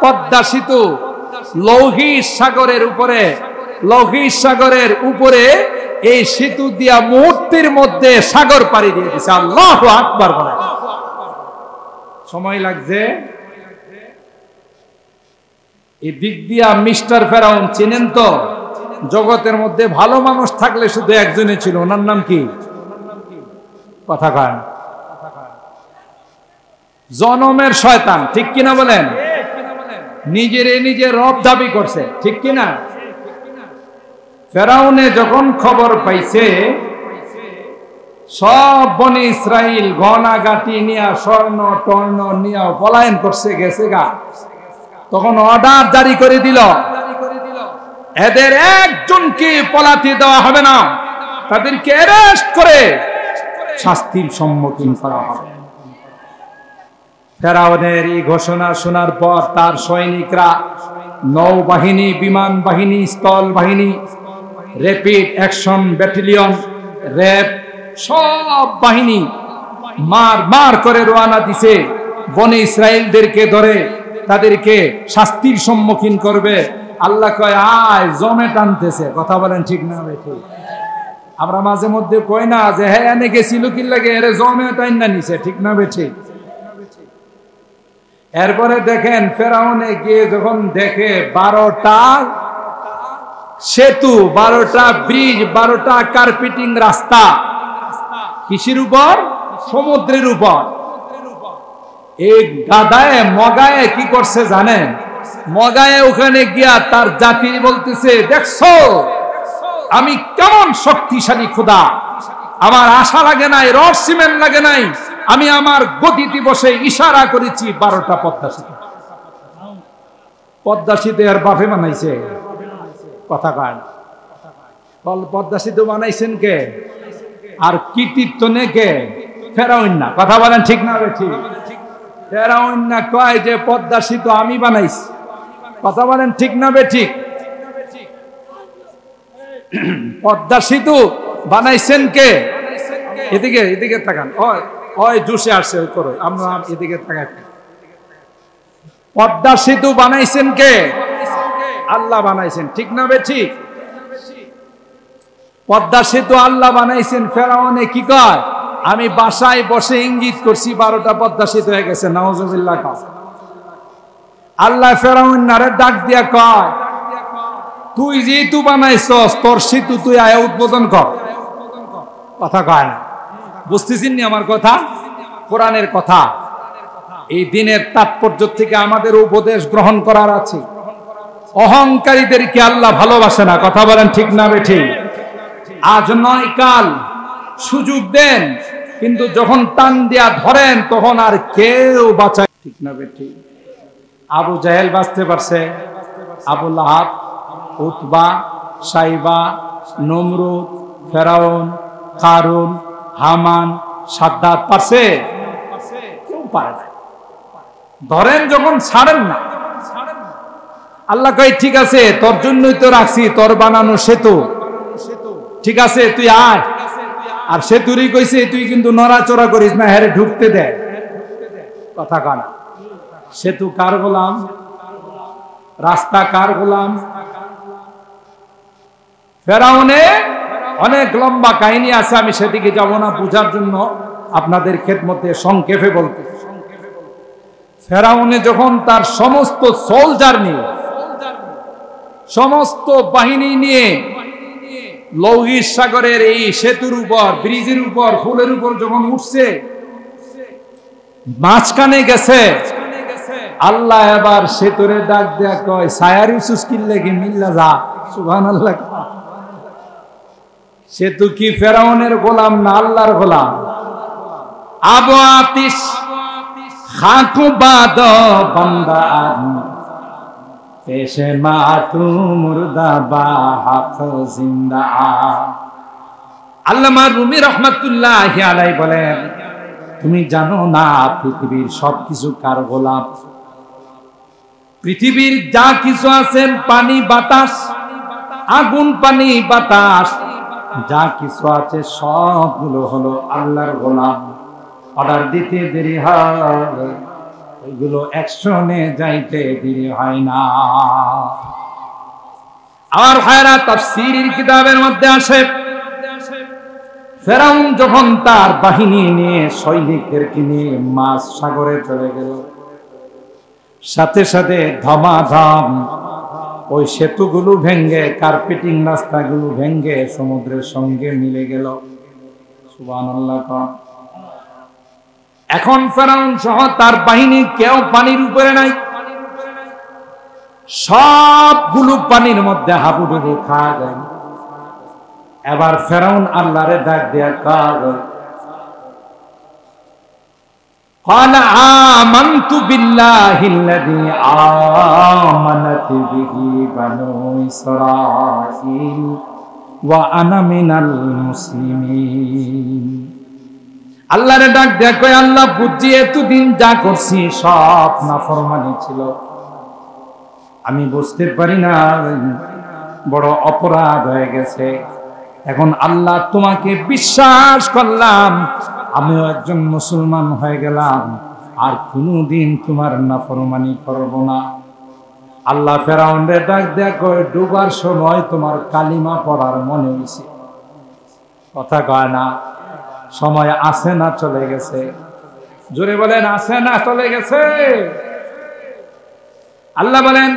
পদ্মা সেতু লৌহিক সাগরের উপরে এই সেতু দিয়া মুহূর্তের মধ্যে সাগর পাড়ি দিয়ে দিছে। আল্লাহু আকবার বলে। সময় লাগছে। এই দিক দিয়া মিস্টার ফেরাউন চিনেন তো? জগতের মধ্যে ভালো মানুষ থাকলে শুধু একজনই ছিল, ওনার নাম কি? কথা কন। জনমের শয়তান, ঠিক কিনা বলেন? নিজে রব দাবি করছে, ঠিক কিনা? ফেরাউনে যখন খবর পাইছে সব বনি ইসরাইল গনাগাটি নিয়া স্বর্ণ টর্ণ নিয়া পলায়ন করছে, গেছে গা, তখন অর্ডার জারি করে দিল, এদের একজনকে পলাতে দেওয়া হবে না, তাদেরকে অ্যারেস্ট করে শাস্তির সম্মুখীন করা হবে। ফেরাউনের এই ঘোষণা শোনার পর তার সৈনিকরা নৌবাহিনী, বিমান বাহিনী, স্থল বাহিনী, র্যাপিড অ্যাকশন ব্যাটালিয়ন, র্যাব, সব বাহিনী মার করে রওনা দিছে। বনি ইসরাইলদেরকে ধরে তাদেরকে শাস্তির সম্মুখীন করবে। আল্লাহ কয় আয় জমে টানতেছে। কথা বলেন ঠিক না বেঠি? আমরা মাঝে মধ্যে কই না যে হ্যাঁ এনে গেছিল কি লাগে, এরে জমে টাইন না নিছে, ঠিক না বেঠি? এরপরে দেখেন ফেরাউনে গিয়ে যখন দেখে 12টা সেতু, 12টা ব্রিজ, 12টা কার্পেটিং রাস্তা, কিসের উপর? সমুদ্রের উপর। এই গাদায় মগায়ে কি করছে জানেন? মগায়ে ওখানে গিয়া তার জাতি বলতেছে, দেখছো আমি কেমন শক্তিশালী খোদা, আমার আশা লাগে নাই, রড সিমেন্ট লাগে নাই, আমি আমার গতিতে বসে ইশারা করেছি 12টা পদ্মা সেতু। পদ্মা সেতু আর বাপে বানাইছে। কথা কয় পদ্মা সেতু বানাইছেন কে? আর কৃতিত্ব নে কে? ফেরাউন না। কথা বলেন ঠিক না ঠিক? ফেরাউন না কয় যে পদ্মা সেতু আমি বানাইছি। কথা বলেন ঠিক না ঠিক? পদ্মা সেতু বানাইছেন কে? এদিকে তাকান। ওই জুসে আসছে করো, আমরা এদিকে তাকাই। পদ্মা সেতু বানাইছেন কে? আল্লাহ বানাইছেন, ঠিক না ঠিক? পদ্মা সেতু আল্লাহ বানাইছেন। ফেরাউনে কি কয়? আমি বাসায় বসে ইঙ্গিত করছি 12টা পদ্মা সেতু হয়ে গেছে। নাউজুবিল্লাহ। আল্লাহ ফেরাউন নারে ডাক দিয়া কয়, তুই যেহেতু বানাইছস তোর সেতু তুই আয়া উদ্বোধন কর। কথা কয় না? বুঝতেছেন নি আমার কথা? কোরআনের কথা। এই দিনের তাৎপর্য থেকে আমাদের উপদেশ গ্রহণ করার আছে। অহংকারীদেরকে আল্লাহ ভালোবাসে না। কথা বলেন ঠিক না বেঠিক? আজ নয় কাল সুযোগ দেন, কিন্তু যখন টান দিয়া ধরেন তখন আর কেউ বাঁচায়, ঠিক না বেঠিক? আবু জাহেল বাঁচতে পারছে, আবু লাহাব, উতবা, সাইবা, নমরুদ, ফেরাউন, কারুন, হামান, সাদ্দাত পারছে? কেউ পারে না। ধরেন যখন ছাড়েন না। আল্লাহ কয় ঠিক আছে, তোর জন্যই তো রাখছি তোর বানানো সেতু, ঠিক আছে তুই আয়। আর সেতুরই কইছে তুই কিন্তু নড়াচড়া করিস না, হেরে ঢুকতে দে। কথা কানা? সেতু কার গোলাম? রাস্তা কার গোলাম? ফেরাউনে অনেক লম্বা কাহিনী আছে, আমি সেদিকে যাব না, বোঝার জন্য আপনাদের খেদমতে সংক্ষেপে বলতে। ফেরাউনে যখন তার সমস্ত সোলজার নিয়ে, সমস্ত বাহিনী নিয়ে লৌহিক সাগরের এই সেতুর উপর, ব্রিজের উপর, ফুলের উপর যখন উঠছে, মাঝখানে গেছে, আল্লাহ এবার সেতুরে ডাক দেয়া কয়, সায়ারি সুস্কিল লেগে মিল্লা যা। সুবহানাল্লাহ। সেতু কি ফেরাউনের গোলাম না আল্লাহর গোলাম? আবু আতিশ খাকু বাদ বান্দা পেশে মা তু মুর্দা বা হাক জিন্দা। আল্লামা রুমি রহমাতুল্লাহি আলাইহি বলেন, তুমি জানো না পৃথিবীর সবকিছু কার গোলাম? পৃথিবীর যা কিছু আছেন, পানি বাতাস, আগুন পানি বাতাস, যা কিছু আছে সবগুলো হলো আল্লাহর গোলাম। অর্ডার দিতে দেরি হয়, ওইগুলো অ্যাকশনে যাইতে দেরি হয় না। আর ভাইরা তাফসীরের কিতাবের মধ্যে আসে, ফেরাউন যখন তার বাহিনী নিয়ে সৈনিকদেরকে নিয়ে মাছ সাগরে চলে গেল, সাথে সাথে ধমাধম ওই সেতুগুলো ভেঙ্গে, কার্পেটিং রাস্তাগুলো ভেঙ্গে সমুদ্রের সঙ্গে মিলে গেল। সুবহানাল্লাহ। এখন ফেরাউন সহ তার বাহিনী কেউ পানির উপরে নাই, সবগুলো পানির মধ্যে হাবুডুবু খাওয়া যায়। এবার ফেরাউন আল্লাহরে ডাক দেয়া কাজ, قال آمنت بالله الذي آمنت به بنو إسرائيل وأنا من المسلمين। আল্লাহরে ডাক দেয়া কয়, আল্লাহ বুঝছি এতদিন যা করছি সব নাফরমানি ছিল, আমি বুঝতে পারি না, বড় অপরাধ হয়ে গেছে। এখন আল্লাহ তোমাকে বিশ্বাস করলাম, আমিও একজন মুসলমান হয়ে গেলাম, আর কোনদিন তোমার নাফরমানি করব না। আল্লাহ ফেরাউনের ডাক দেয়া কয়, ডুবার সময় তোমার কালিমা পড়ার মনে হইছে? কথা কয় না, সময় আছে না চলে গেছে? জোরে বলেন, আছে না চলে গেছে? আল্লাহ বলেন,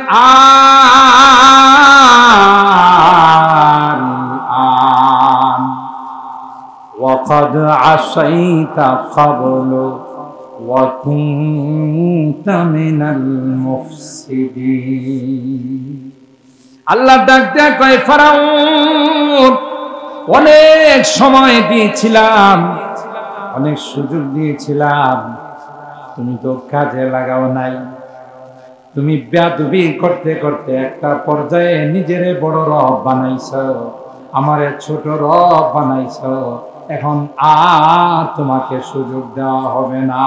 وقد عصيت قبل وكنت من المفسدين। আল্লাহ ডাক দেয়া কয়, ফেরাউন অনেক সময় দিয়েছিলাম, অনেক সুযোগ দিয়েছিলাম, তুমি তো কাজে লাগাও নাই। তুমি বেয়াদবি করতে করতে একটা পর্যায়ে নিজেরে বড় রব বানাইছো, আমারে ছোট রব বানাইছো। এখন আর তোমাকে সুযোগ দেওয়া হবে না।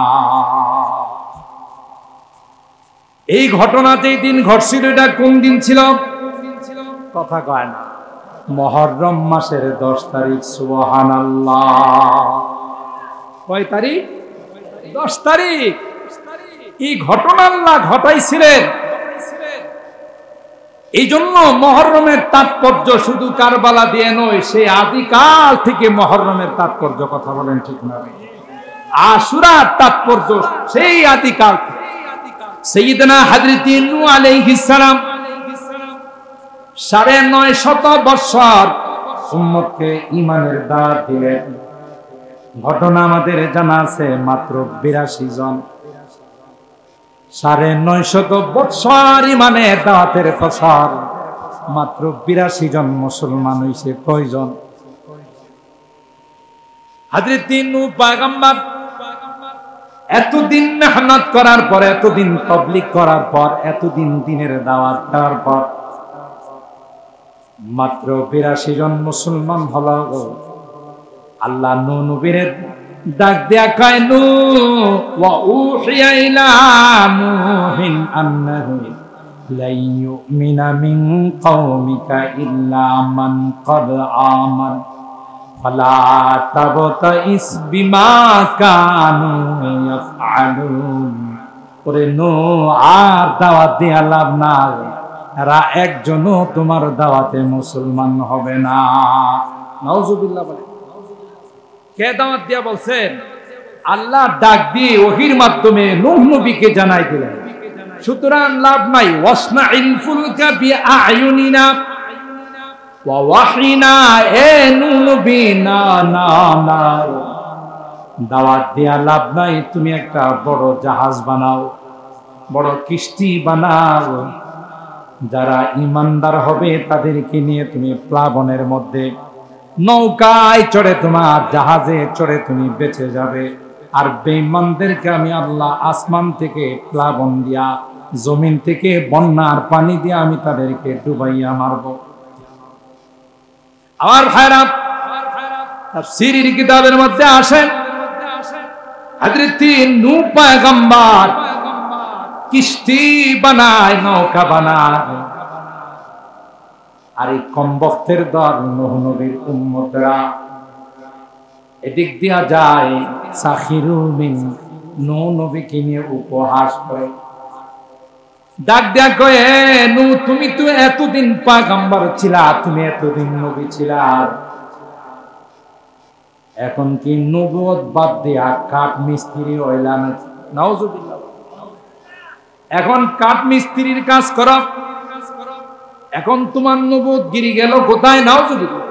এই ঘটনা যেই দিন ঘটছিল, এটা কোন দিন ছিল? কথা কয় না। মুহররম মাসের 10 তারিখ। সুবহানাল্লাহ। কয় তারিখ? 10 তারিখ। এই ঘটনা আল্লাহ ঘটাইছিলেন। এই জন্য মুহররমের তাৎপর্য শুধু কারবালা দিয়ে নয়, সে আদিকাল থেকে মুহররমের তাৎপর্য, কথা বলেন ঠিক না? আশুরার তাৎপর্য সেই আদিকাল। সাইয়্যিদনা হযরত নূহ আলাইহিস সালাম ৯৫০ বছর উম্মতকে ঈমানের দাওয়াত দিলেন। ঘটনা আমাদের জানা আছে, মাত্র ৮২ জন। ৯৫০ বছর ঈমানের দাওয়াতের ফসল, মাত্র ৮২ জন মুসলমান হইছে। কয়জন? হযরত নূহ পয়গম্বর এতদিন মেহনত করার পর, এতদিন তাবলীগ করার পর, এতদিন দ্বীনের দাওয়াত দেওয়ার পর মাত্র ৮২ জন মুসলমান হলো। আল্লাহ নূহ নবীর ডাক দেয়া কয়, নূহ ওয়া উহিয়া ইলা নূহিন আন্নাহু লা ইউমিনা মিন কওমিকা ইল্লা মান ক্বাদ আমান ফালা তাবতাইস বিমা কানু ইয়াফআলুন। ওরে নূহ, আর দাওয়াত দিয়া লাভ নাই, এরা একজনও তোমার দাওয়াতে মুসলমান হবে না। নাউজুবিল্লাহ বলে। কে দাওয়াত দিয়া বলছেন? আল্লাহ ডাক দিয়ে ওহীর মাধ্যমে নূহ নবীকে জানাই দিলেন। সুতরাং লাভ নাই। ওয়াসনাইল ফুলকা বিআয়ুনিনা ওয়া ওয়াহিনা। এ নূহ নবী, না না না, দাওয়াত দিয়া লাভ নাই। তুমি একটা বড় জাহাজ বানাও, বড় কিস্তি বানাও, যারা ইমানদার হবে তাদেরকে নিয়ে তুমি প্লাবনের মধ্যে নৌকায় চড়ে, তোমার জাহাজে চড়ে তুমি বেঁচে যাবে। আর বেঈমানদেরকে আমি আল্লাহ আসমান থেকে প্লাবন দিয়া, জমিন থেকে বন্যার পানি দিয়ে আমি তাদেরকে ডুবাইয়া মারব। আমার ভাইরা, তাফসীরের কিতাবের মধ্যে আসেন, হযরত নূহ পয়গম্বর কিস্তি বানায়, নৌকা বানায়। আর এই কমবখতের দল নূহ নবীর উম্মতরা এদিক দিয়া যায় সাখিরু মিন, নূহ নবীকে নিয়ে উপহাস করে। ডাক দেয়া কয়ে, নূহ তুমি তো এতদিন পয়গম্বর ছিলা, তুমি এতদিন নবী ছিলা, এখন কি নবুয়ত বাদ দিয়া কাঠ মিস্ত্রি হইলা? নাউজুবিল্লাহ। এখন কাঠ মিস্ত্রির কাজ করো, এখন তোমার নবুয়ত গিরি গেল কোথায়? নাউজুবিল্লাহ।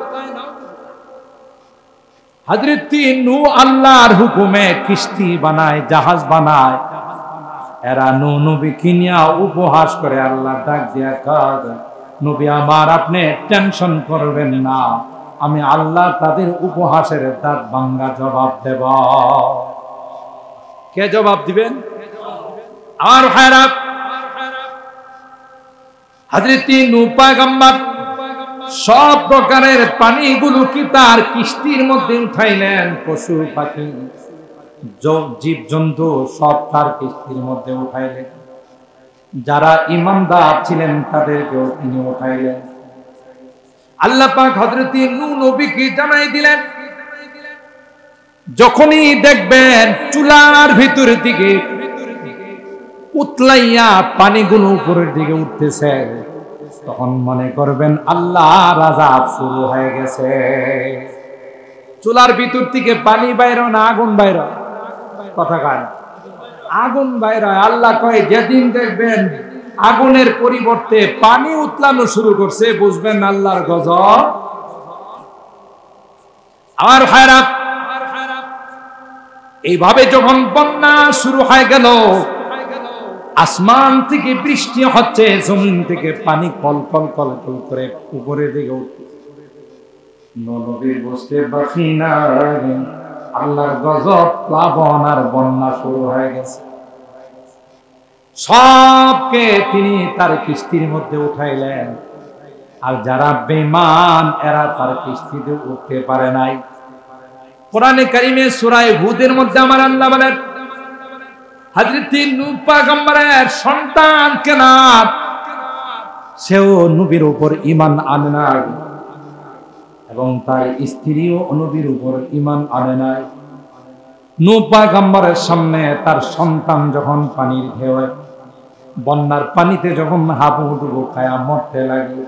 হযরত নূহ আল্লাহর হুকুমে কিস্তি বানায়, জাহাজ বানায়, এরা নূহ নবীকে নিয়ে উপহাস করে। আল্লাহ ডাক দিয়া কয়, নবী আমার, আপনি টেনশন করবেন না, আমি আল্লাহ তাদের উপহাসের দাঁত ভাঙ্গা জবাব দেব। কে জবাব দিবেন? আর ভাইরা, হযরত নূহ পয়গম্বর সব প্রকারের পানিগুলো কি তার কিস্তির মধ্যে উঠাইলেন। পশু পাখি জীব জন্তু সব তার কিস্তির মধ্যে উঠাইলেন। যারা ঈমানদার ছিলেন তাদেরকেও তিনি উঠাইলেন। আল্লাহ পাক হযরত নূহ নবীকে জানাই দিলেন, যখনই দেখবেন চুলার ভিতর দিকে উতলাইয়া পানিগুলো উপরের দিকে উঠতেছে, তখন মনে করবেন আল্লাহর আযাব শুরু হয়ে গেছে। চুলার ভিতর থেকে পানি বাইর না আগুন বাইর? কথা কয় আগুন বাইর। আল্লাহ কয়, যেদিন দেখবেন আগুনের পরিবর্তে পানি উতলানো শুরু করছে, বুঝবেন আল্লাহর গজব। আর ভাইরা, এইভাবে যখন বন্যা শুরু হয়ে গেল, আসমান থেকে বৃষ্টি হচ্ছে, জমিন থেকে পানি কল কল কল কল করে উপরের দিকে উঠছে। নবী বুঝতে বাকি না, আল্লাহর গজব, প্লাবন আর বন্যা শুরু হয়ে গেছে। সবকে তিনি তার কিস্তির মধ্যে উঠাইলেন। আর যারা বেঈমান, এরা তার কিস্তিতে উঠতে পারে নাই। কোরআনে কারিমে সূরা হুদের মধ্যে আমার আল্লাহ বলেন, হযরত নূহ পয়গম্বরের সন্তান কেনাত, সেও নবীর উপর ঈমান আনে নাই, এবং তার স্ত্রীও নবীর উপর ঈমান আনে নাই। নূহ পয়গম্বরের সামনে তার সন্তান যখন পানির ঢেউয়ে বন্যার পানিতে যখন হাবুডুবু খায়া মরতে লাগে,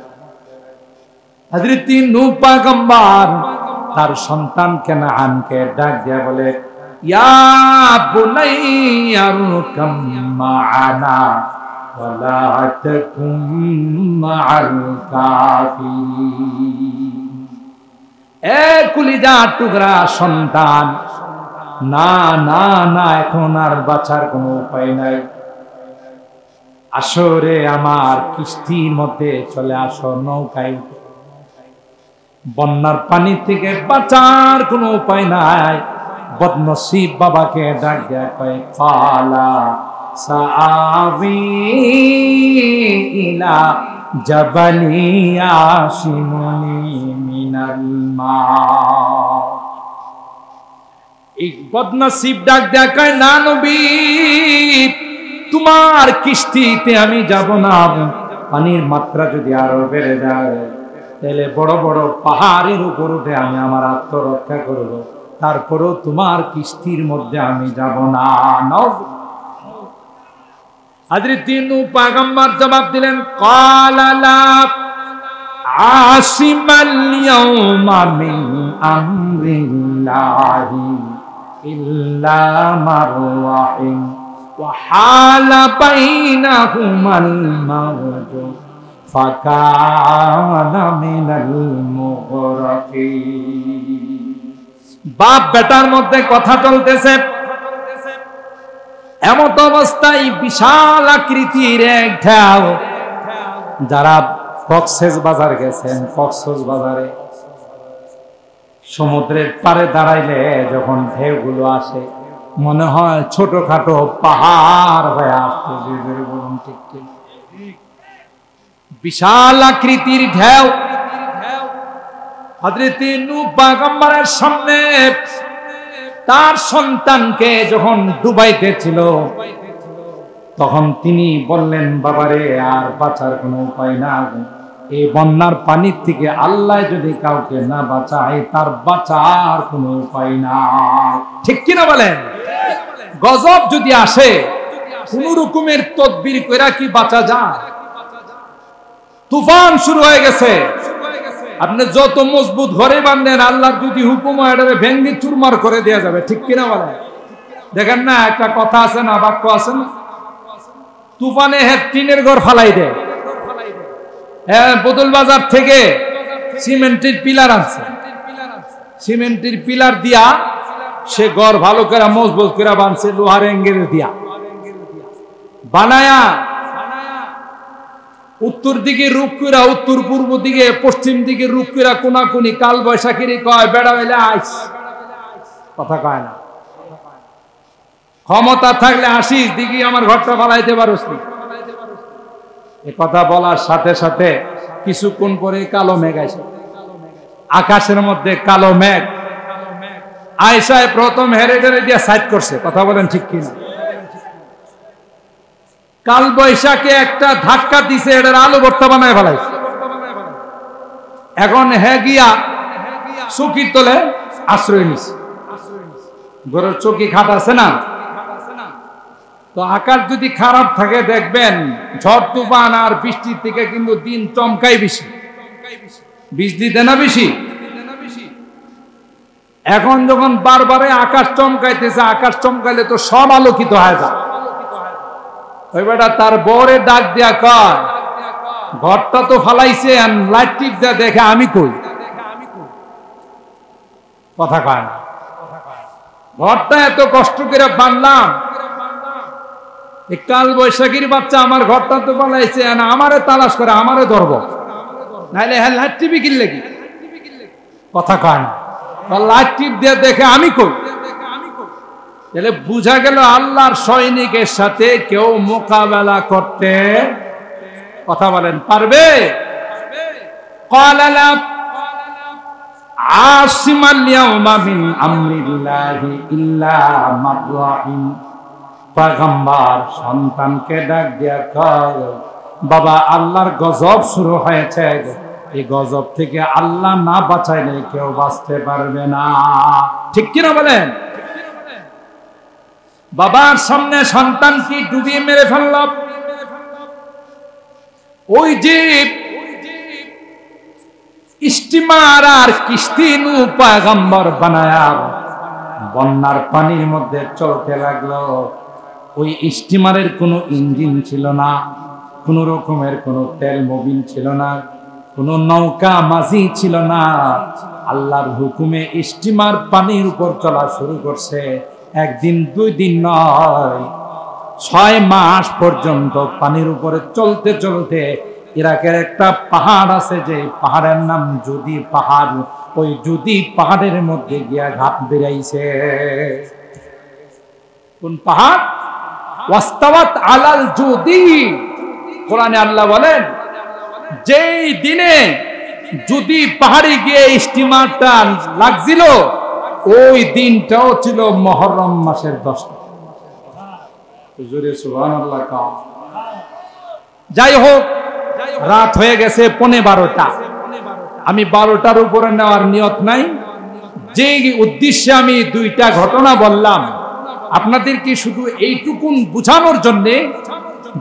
হযরত নূহ পয়গম্বর তার সন্তান কেনাআনকে ডাক দিয়া বলে, ইয়া বুনাইয়া আরকাম মা'ানা ওয়া লা তাকুম মা'আল কাফিরিন। এ কলিজার টুকরা সন্তান, না না না, এখন আর বাঁচার কোনো উপায় নাই, আসো রে আমার কিস্তির মধ্যে চলে আসো, নৌকায়। বন্যার পানি থেকে বাঁচার কোনো উপায় নাই। বদনসিব বাবাকে ডাক দেয়া কয়, কালা সাআবি ইলা জাবালি ইয়াসিমুনি মিনাল মা। এই বদনসিব ডাক দেয়া কয়, না নবী, তোমার কিস্তিতে আমি যাব না। পানির মাত্রা যদি আরো বেড়ে যায়, তাহলে বড় বড় পাহাড়ের উপর উঠে আমি আমার আত্মরক্ষা করব, তারপরেও তোমার কিস্তির মধ্যে আমি যাব না। হযরত নূহ পয়গম্বর জবাব দিলেন, ক্বালা লা আসিমাল ইয়াওমা মিন আমরিল্লাহি ইল্লা মান রাহিম ওয়া হালা বাইনাহুমাল মাওজু ফাকানা মিনাল মুগরাকিন। বাপ বেটার মধ্যে কথা চলতেছে, এমত অবস্থায় বিশাল আকৃতির এক ঢেউ। যারা কক্সেস বাজার গেছেন, কক্সেস বাজারে সমুদ্রের পাড়ে দাঁড়াইলে যখন ঢেউগুলো আসে, মনে হয় ছোটখাটো পাহাড় হয়ে আসছে। বলুন ঠিক ঠিক, বিশাল আকৃতির ঢেউ। হযরত নূহ পয়গম্বরের সামনে তার সন্তানকে যখন ডুবাইতেছিল, তখন তিনি বললেন, বাবারে আর বাঁচার কোনো উপায় না, এই বন্যার পানির থেকে আল্লাহ যদি কাউকে না বাঁচায়, তার বাঁচার কোনো উপায় না। ঠিক কিনা বলেন? গজব যদি আসে, কোন রকমের তদবির কইরা কি বাঁচা যায়? তুফান শুরু হয়ে গেছে, আপনি যত মজবুত ঘরে বাঁধেন, আল্লাহর যদি হুকুম হয় এটারে ভেঙ্গে চুরমার করে দেওয়া যাবে। ঠিক কিনা বলেন? দেখেন না, একটা কথা আছে না, বাক্য আছে না, তুফানে টিনের ঘর ফালাই দেয়। হ্যাঁ, বদল বাজার থেকে সিমেন্টের পিলার আনছে, সিমেন্টের পিলার দিয়া সে ঘর ভালো করে মজবুত করে বানছে, লোহার এঙ্গেল দিয়া বানায়া উত্তর দিকে রূপ কইরা, উত্তর পূর্ব দিকে পশ্চিম দিকে রূপ কইরা কোনাকুনি কাল বৈশাখীর কয় বেড়া হইলে আইস, কথা কয় না। ক্ষমতা থাকলে আসিস দিকে আমার ঘরটা ফালাইতে পারোস নি। এ কথা বলার সাথে সাথে কিছুক্ষণ পরে কালো মেঘ আইসে, আকাশের মধ্যে কালো মেঘ আয়সায় প্রথম হেরে হেরে দিয়ে সাইড করছে। কথা বলেন ঠিক কিনা? কাল বৈশাখে একটা ধাক্কা দিছে, এটার আলু ভর্তা বানায় ফেলাইছে। এখন গিয়া চকির তলে আশ্রয় নিছে, ঘরের চকি খাট আছে না, তো আকাশ যদি খারাপ থাকে দেখবেন ঝড় তুফান আর বৃষ্টির থেকে কিন্তু দিন চমকাই বেশি, বৃষ্টি দেয় না বেশি। এখন যখন বারবারে আকাশ চমকাইতেছে, আকাশ চমকাইলে তো সব আলোকিত হয়ে যায়। ওই বেটা তার বউরে ডাক দিয়া কয়, ঘরটা তো ফালাইছে, লাইট টিপ দিয়া দেখে আমি কই, কথা কয় না। ঘরটা এত কষ্ট করে বানলাম, কাল বৈশাখীর বাচ্চা আমার ঘরটা তো ফালাইছে, আমারে তালাশ করে আমারে ধরব, নাইলে হ্যাঁ লাইট টিপি কিনলে কি, কথা কয় না। লাইট টিপ দিয়ে দেখে আমি কই, তাহলে বুঝা গেল আল্লাহর সৈনিকের সাথে কেউ মোকাবেলা করতে, কথা বলেন, পারবে? ক্বালা আসিমাল ইয়াওমা মিন আমরিল্লাহি ইল্লা মান রাহিম। পয়গম্বর সন্তানকে ডাক দিয়া কয়, বাবা আল্লাহর গজব শুরু হয়েছে, এই গজব থেকে আল্লাহ না বাঁচাইলে কেউ বাঁচতে পারবে না। ঠিক কিনা বলেন? বাবার সামনে সন্তানকে ডুবিয়ে মেরে ফেলল। ওই যে স্টিমার আর কিস্তি নু পয়গম্বর বানায়া বন্যার পানির মধ্যে চলতে লাগলো। ওই স্টিমারের কোনো ইঞ্জিন ছিল না, কোন রকমের কোনো তেল মোবিল ছিল না, কোন নৌকা মাঝি ছিল না। আল্লাহর হুকুমে স্টিমার পানির উপর চলা শুরু করছে। একদিন দুই দিন নয়, 6 মাস পর্যন্ত পানির উপরে চলতে চলতে ইরাকের একটা পাহাড় আছে, যে পাহাড়ের নাম জুদি পাহাড়, ওই জুদি পাহাড়ের মধ্যে গিয়া ঘাট বেরাইছে। কোন পাহাড়? ওয়াস্তাওয়াত আলাল জুদি। কোরআনে আল্লাহ বলেন, যেই দিনে জুদি পাহাড়ে গিয়ে স্টিমারটা লাগছিল, ওই দিনটাও ছিল মুহররম মাসের 10 হুজুরে সুবহানাল্লাহ। যাই হোক, রাত হয়ে গেছে 12:15। আমি 12টার উপরে নেওয়ার নিয়ত নাই। যে উদ্দেশ্যে আমি 2টা ঘটনা বললাম, আপনাদেরকে শুধু এইটুকুন বুঝানোর জন্য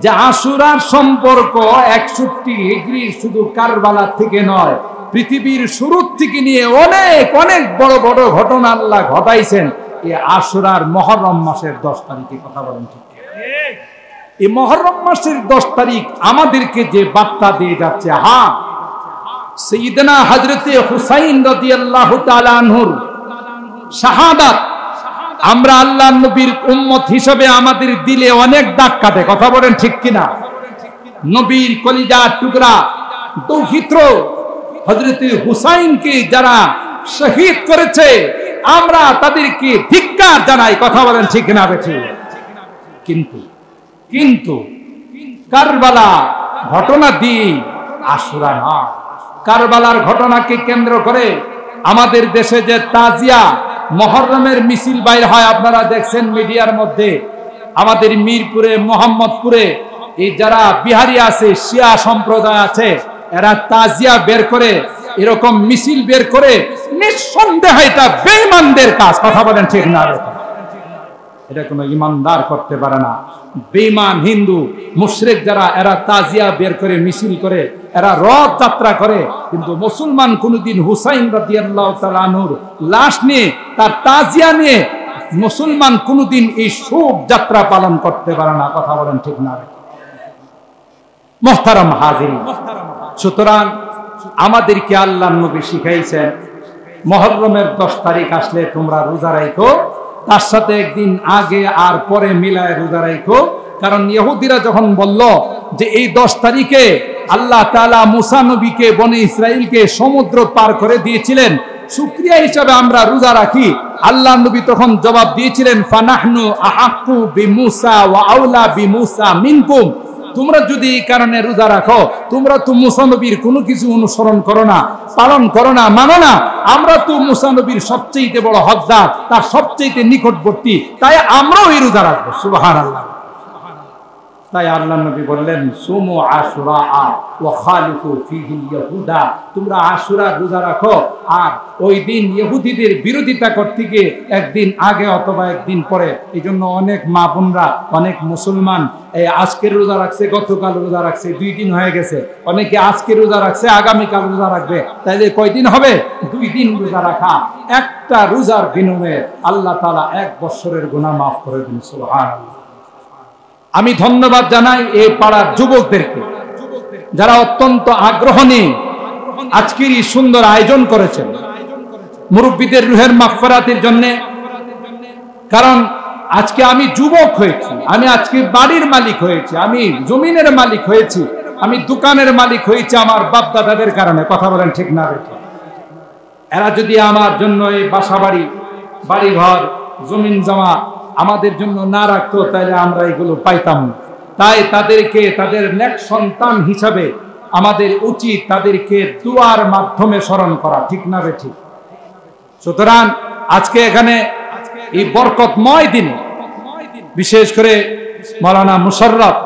যে আশুরার সম্পর্ক 61 হিজরি শুধু কারবালা থেকে নয়, পৃথিবীর শুরু থেকে নিয়ে অনেক অনেক বড় বড় ঘটনা আল্লাহ ঘটাইছেন এই আশুরার মুহররম মাসের 10 তারিখে। কথা বলেন ঠিক? এই মুহররম মাসের 10 তারিখ আমাদেরকে যে বার্তা দিয়ে যাচ্ছে, হ্যাঁ, সাইয়েদনা হযরতে হুসাইন রাদিয়াল্লাহু তাআলা আনহুর শাহাদাত আমরা আল্লাহর নবীর উম্মত হিসেবে আমাদের দিলে অনেক দাগ কাটে। কথা বলেন ঠিক কিনা? নবীর কলিজার টুকরা দৌহিত্র হযরতে হুসাইনকে যারা শহীদ করেছে, আমরা তাদেরকে ধিক্কার জানাই। কথা বলেন ঠিক না বেঠিক? কিন্তু কিন্তু কারবালা ঘটনা দিয়ে আশুরা না। কারবালার ঘটনাকে কেন্দ্র করে আমাদের দেশে যে তাজিয়া মুহররমের মিছিল বাইর হয়, আপনারা দেখছেন মিডিয়ার মধ্যে। আমাদের মিরপুরে, মোহাম্মদপুরে এই যারা বিহারি আছে, শিয়া সম্প্রদায় আছে, এরা তাজিয়া বের করে, এরকম মিছিল বের করে, নিঃসন্দেহে এটা বেঈমানদের কাজ। কথা বলেন ঠিক না? এটা কোনো ইমানদার করতে পারে না। বেঈমান হিন্দু মুশরিক যারা, এরা তাজিয়া বের করে, মিছিল করে, এরা রথ যাত্রা করে, কিন্তু মুসলমান কোনদিন হুসাইন রাদিয়াল্লাহু তাআলা আনহুর লাশ নিয়ে, তার তাজিয়া নিয়ে মুসলমান কোনদিন এই শোক যাত্রা পালন করতে পারে না। কথা বলেন ঠিক না? মুহতারাম হাজিরিন, সুতরাং আমাদেরকে আল্লাহর নবী শিখাইছেন মুহররমের 10 তারিখ আসলে তোমরা রোজা রাখো, তার সাথে একদিন আগে আর পরে মিলায় রোজা রাখো। কারণ ইহুদিরা যখন বলল যে এই 10 তারিখে আল্লাহ তাআলা মুসা নবীকে, বনি ইসরাইলকে সমুদ্র পার করে দিয়েছিলেন, শুকরিয়া হিসাবে আমরা রোজা রাখি, আল্লাহ নবী তখন জবাব দিয়েছিলেন, ফানাহনু আহাক্কু বিমুসা ওয়া আউলা বিমুসা মিনকুম। তোমরা যদি এই কারণে রোজা রাখো, তোমরা তো মুসা নবীর কোনো কিছু অনুসরণ করো না, পালন করো না, মানো না। আমরা তো মুসা নবীর সবচেয়ে বড় হকদার, তার সবচেয়ে নিকটবর্তী, তাই আমরাও এই রোজা রাখবো। সুবহানাল্লাহ। তাই আল্লাহ নবী বললেন, সুমু আশুরা ওয়া খালিফু ফিহিল ইয়াহুদা। তোমরা আশুরা রোজা রাখো, আর ওই দিন ইহুদিদের বিরোধিতা করতে গিয়ে একদিন আগে অথবা একদিন পরে। এই জন্য অনেক মা বোনরা, অনেক মুসলমান এই আজকের রোজা রাখছে, গতকাল রোজা রাখছে, 2 দিন হয়ে গেছে। অনেকে আজকে রোজা রাখছে, আগামীকাল রোজা রাখবে, তাইলে কয়দিন হবে? 2 দিন রোজা রাখা। একটা রোজার বিনিময়ে আল্লাহ তাআলা 1 বছরের গুনাহ মাফ করে দেন। সুবহানাল্লাহ। আমি ধন্যবাদ জানাই এই পাড়ার যুবকদেরকে, যারা অত্যন্ত আগ্রহ নিয়ে আজকের এই সুন্দর আয়োজন করেছেন মুরব্বীদের রুহের মাগফিরাতের জন্য। কারণ আজকে আমি যুবক হয়েছি, আমি আজকে বাড়ির মালিক হয়েছি, আমি জমিনের মালিক হয়েছি, আমি দোকানের মালিক হয়েছি আমার বাপ দাদাদের কারণে। কথা বলেন ঠিক না? এরা যদি আমার জন্য এই বাসা বাড়ি, বাড়ি ঘর, জমিন জমা আমাদের জন্য না রাখতো, তাহলে আমরা এগুলো পাইতাম না। তাই তাদেরকে তাদের নেক সন্তান হিসাবে আমাদের উচিত তাদেরকে দুয়ার মাধ্যমে স্মরণ করা। ঠিক না ঠিক? সুতরাং আজকে এখানে এই বরকতময় দিন, বিশেষ করে মাওলানা মুশাররফ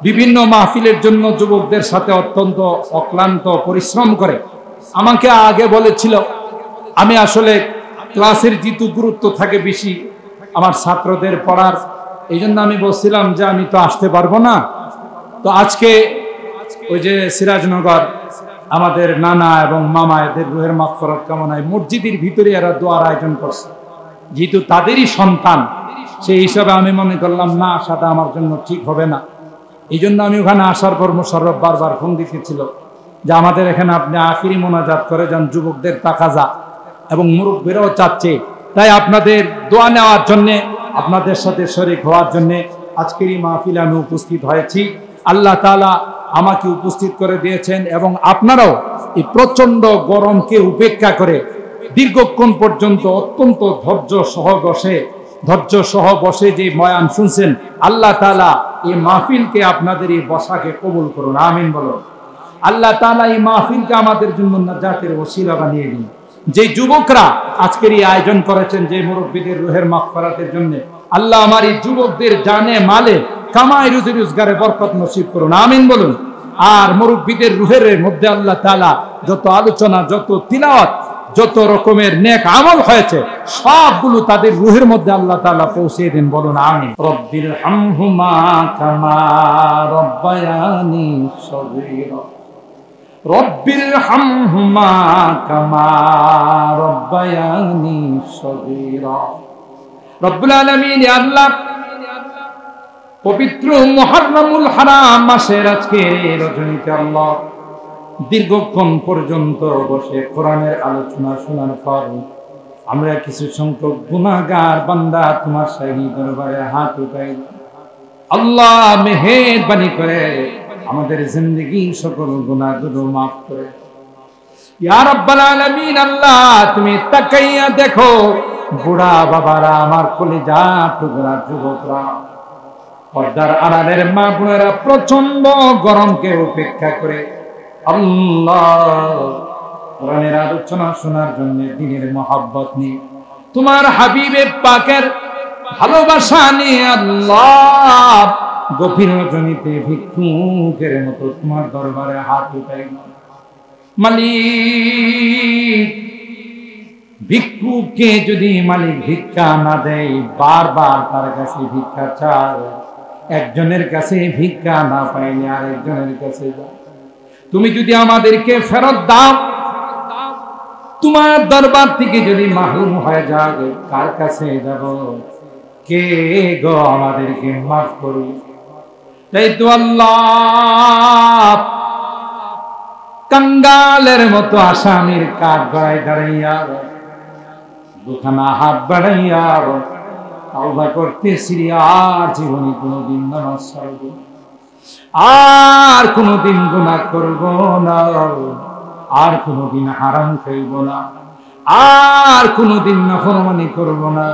বিভিন্ন মাহফিলের জন্য যুবকদের সাথে অত্যন্ত অক্লান্ত পরিশ্রম করে। আমাকে আগে বলেছিল, আমি আসলে ক্লাসের যেহেতু গুরুত্ব থাকে বেশি আমার ছাত্রদের পড়ার, এই জন্য আমি বলছিলাম যে আমি তো আসতে পারবো না। তো আজকে ওই যে সিরাজনগর আমাদের নানা এবং মামা, এদের রুহের মাগফিরাত কামনায় মসজিদের ভিতরে এরা দোয়ার আয়োজন করছে, যেহেতু তাদেরই সন্তান, সেই হিসাবে আমি মনে করলাম না আসাটা আমার জন্য ঠিক হবে না। এই জন্য আমি ওখানে আসার পর মুশাররফ বারবার ফোন দিতেছিল যে আমাদের এখানে আপনি আখিরি মোনাজাত করে যান, যুবকদের তাকাজা এবং মুরব্বীরাও চাচ্ছে। তাই আপনাদের দোয়া নেওয়ার জন্য, আপনাদের সাথে শরীক হওয়ার জন্য আজকের এই মাহফিলে আমি উপস্থিত হয়েছি। আল্লাহ তাআলা আমাকে উপস্থিত করে দিয়েছেন, এবং আপনারাও এই প্রচন্ড গরমকে উপেক্ষা করে দীর্ঘক্ষণ পর্যন্ত অত্যন্ত ধৈর্য সহ বসে যে বয়ান শুনছেন, আল্লাহ তাআলা এই মাহফিলকে, আপনাদের এই বসাকে কবুল করুন। আমিন বলুন। আল্লাহ তাআলা এই মাহফিলকে আমাদের জন্য নাজাতের ওসিলা বানিয়ে দিন। যে যুবকরা আজকের এই আয়োজন করেছেন, যে মুরব্বীদের রুহের মাগফিরাতের জন্য, আল্লাহ আমার এই যুবকদের জানে মালে কামাই রুজি রোজগারে বরকত নসিব করুন। আমিন বলুন। আর মুরব্বীদের রুহের মধ্যে আল্লাহ তাআলা যত আলোচনা, যত তিলাওয়াত, যত রকমের নেক আমল হয়েছে, সবগুলো তাদের রুহের মধ্যে আল্লাহ তাআলা পৌঁছে দেন। বলুন আমিন। রব্বির হামহুমা কামা রব্বায়ানি সগীরা, রব্বির হামহুমা কামা রব্বায়ানি সগীরা। রব্বুল আলামিন, আল্লাহ পবিত্র মুহররমুল হারাম মাসের আজকে রজনীতে আল্লাহ দীর্ঘক্ষণ পর্যন্ত বসে কোরআনের আলোচনা শোনার পর আমরা কিছু সংখ্যক গুনাহগার বান্দা তোমার শাহী দরবারে হাত উঠাই। আল্লাহ মেহেরবানি করে আমাদের জিন্দেগীর সকল গুনাহগুলো মাফ করে। ইয়া রাব্বাল আলামিন, আল্লাহ তুমি তাকাইয়া দেখো বুড়া বাবারা, আমার কলিজা টুকরা যুবকরা, পর্দার আড়ালের মা বোনেরা প্রচন্ড গরমকে উপেক্ষা করে আল্লাহ কোরআনের আলোচনা শোনার জন্য, দ্বীনের মহব্বত নিয়ে, তোমার হাবিবে পাকের ভালোবাসা নিয়ে আল্লাহ গভীর রজনীতে ভিক্ষুকের মতো তোমার দরবারে হাত উঠাই। মালিক, ভিক্ষুককে যদি মালিক ভিক্ষা না দেয়, বারবার তার কাছে ভিক্ষা চায়, একজনের কাছে ভিক্ষা না পাইলে আরেকজনের কাছে যায়। তুমি যদি আমাদেরকে ফেরত দাও, তোমার দরবার থেকে যদি মাহরুম হয়ে যায়, কার কাছে যাব? কে গো আমাদেরকে মাফ করো? তাই তো আল্লাহ কাঙ্গালের মতো আসামির কাঠ গড়ায় দাঁড়াইয়া দুখানা হাত বাড়াইয়া তওবা করতেছি, আর জীবনে কোনোদিন নামাজ ছাড়ব, আর কোনোদিন গুনাহ করব না, আর কোনোদিন হারাম খাইব না, আর কোনোদিন নাফরমানি করব না,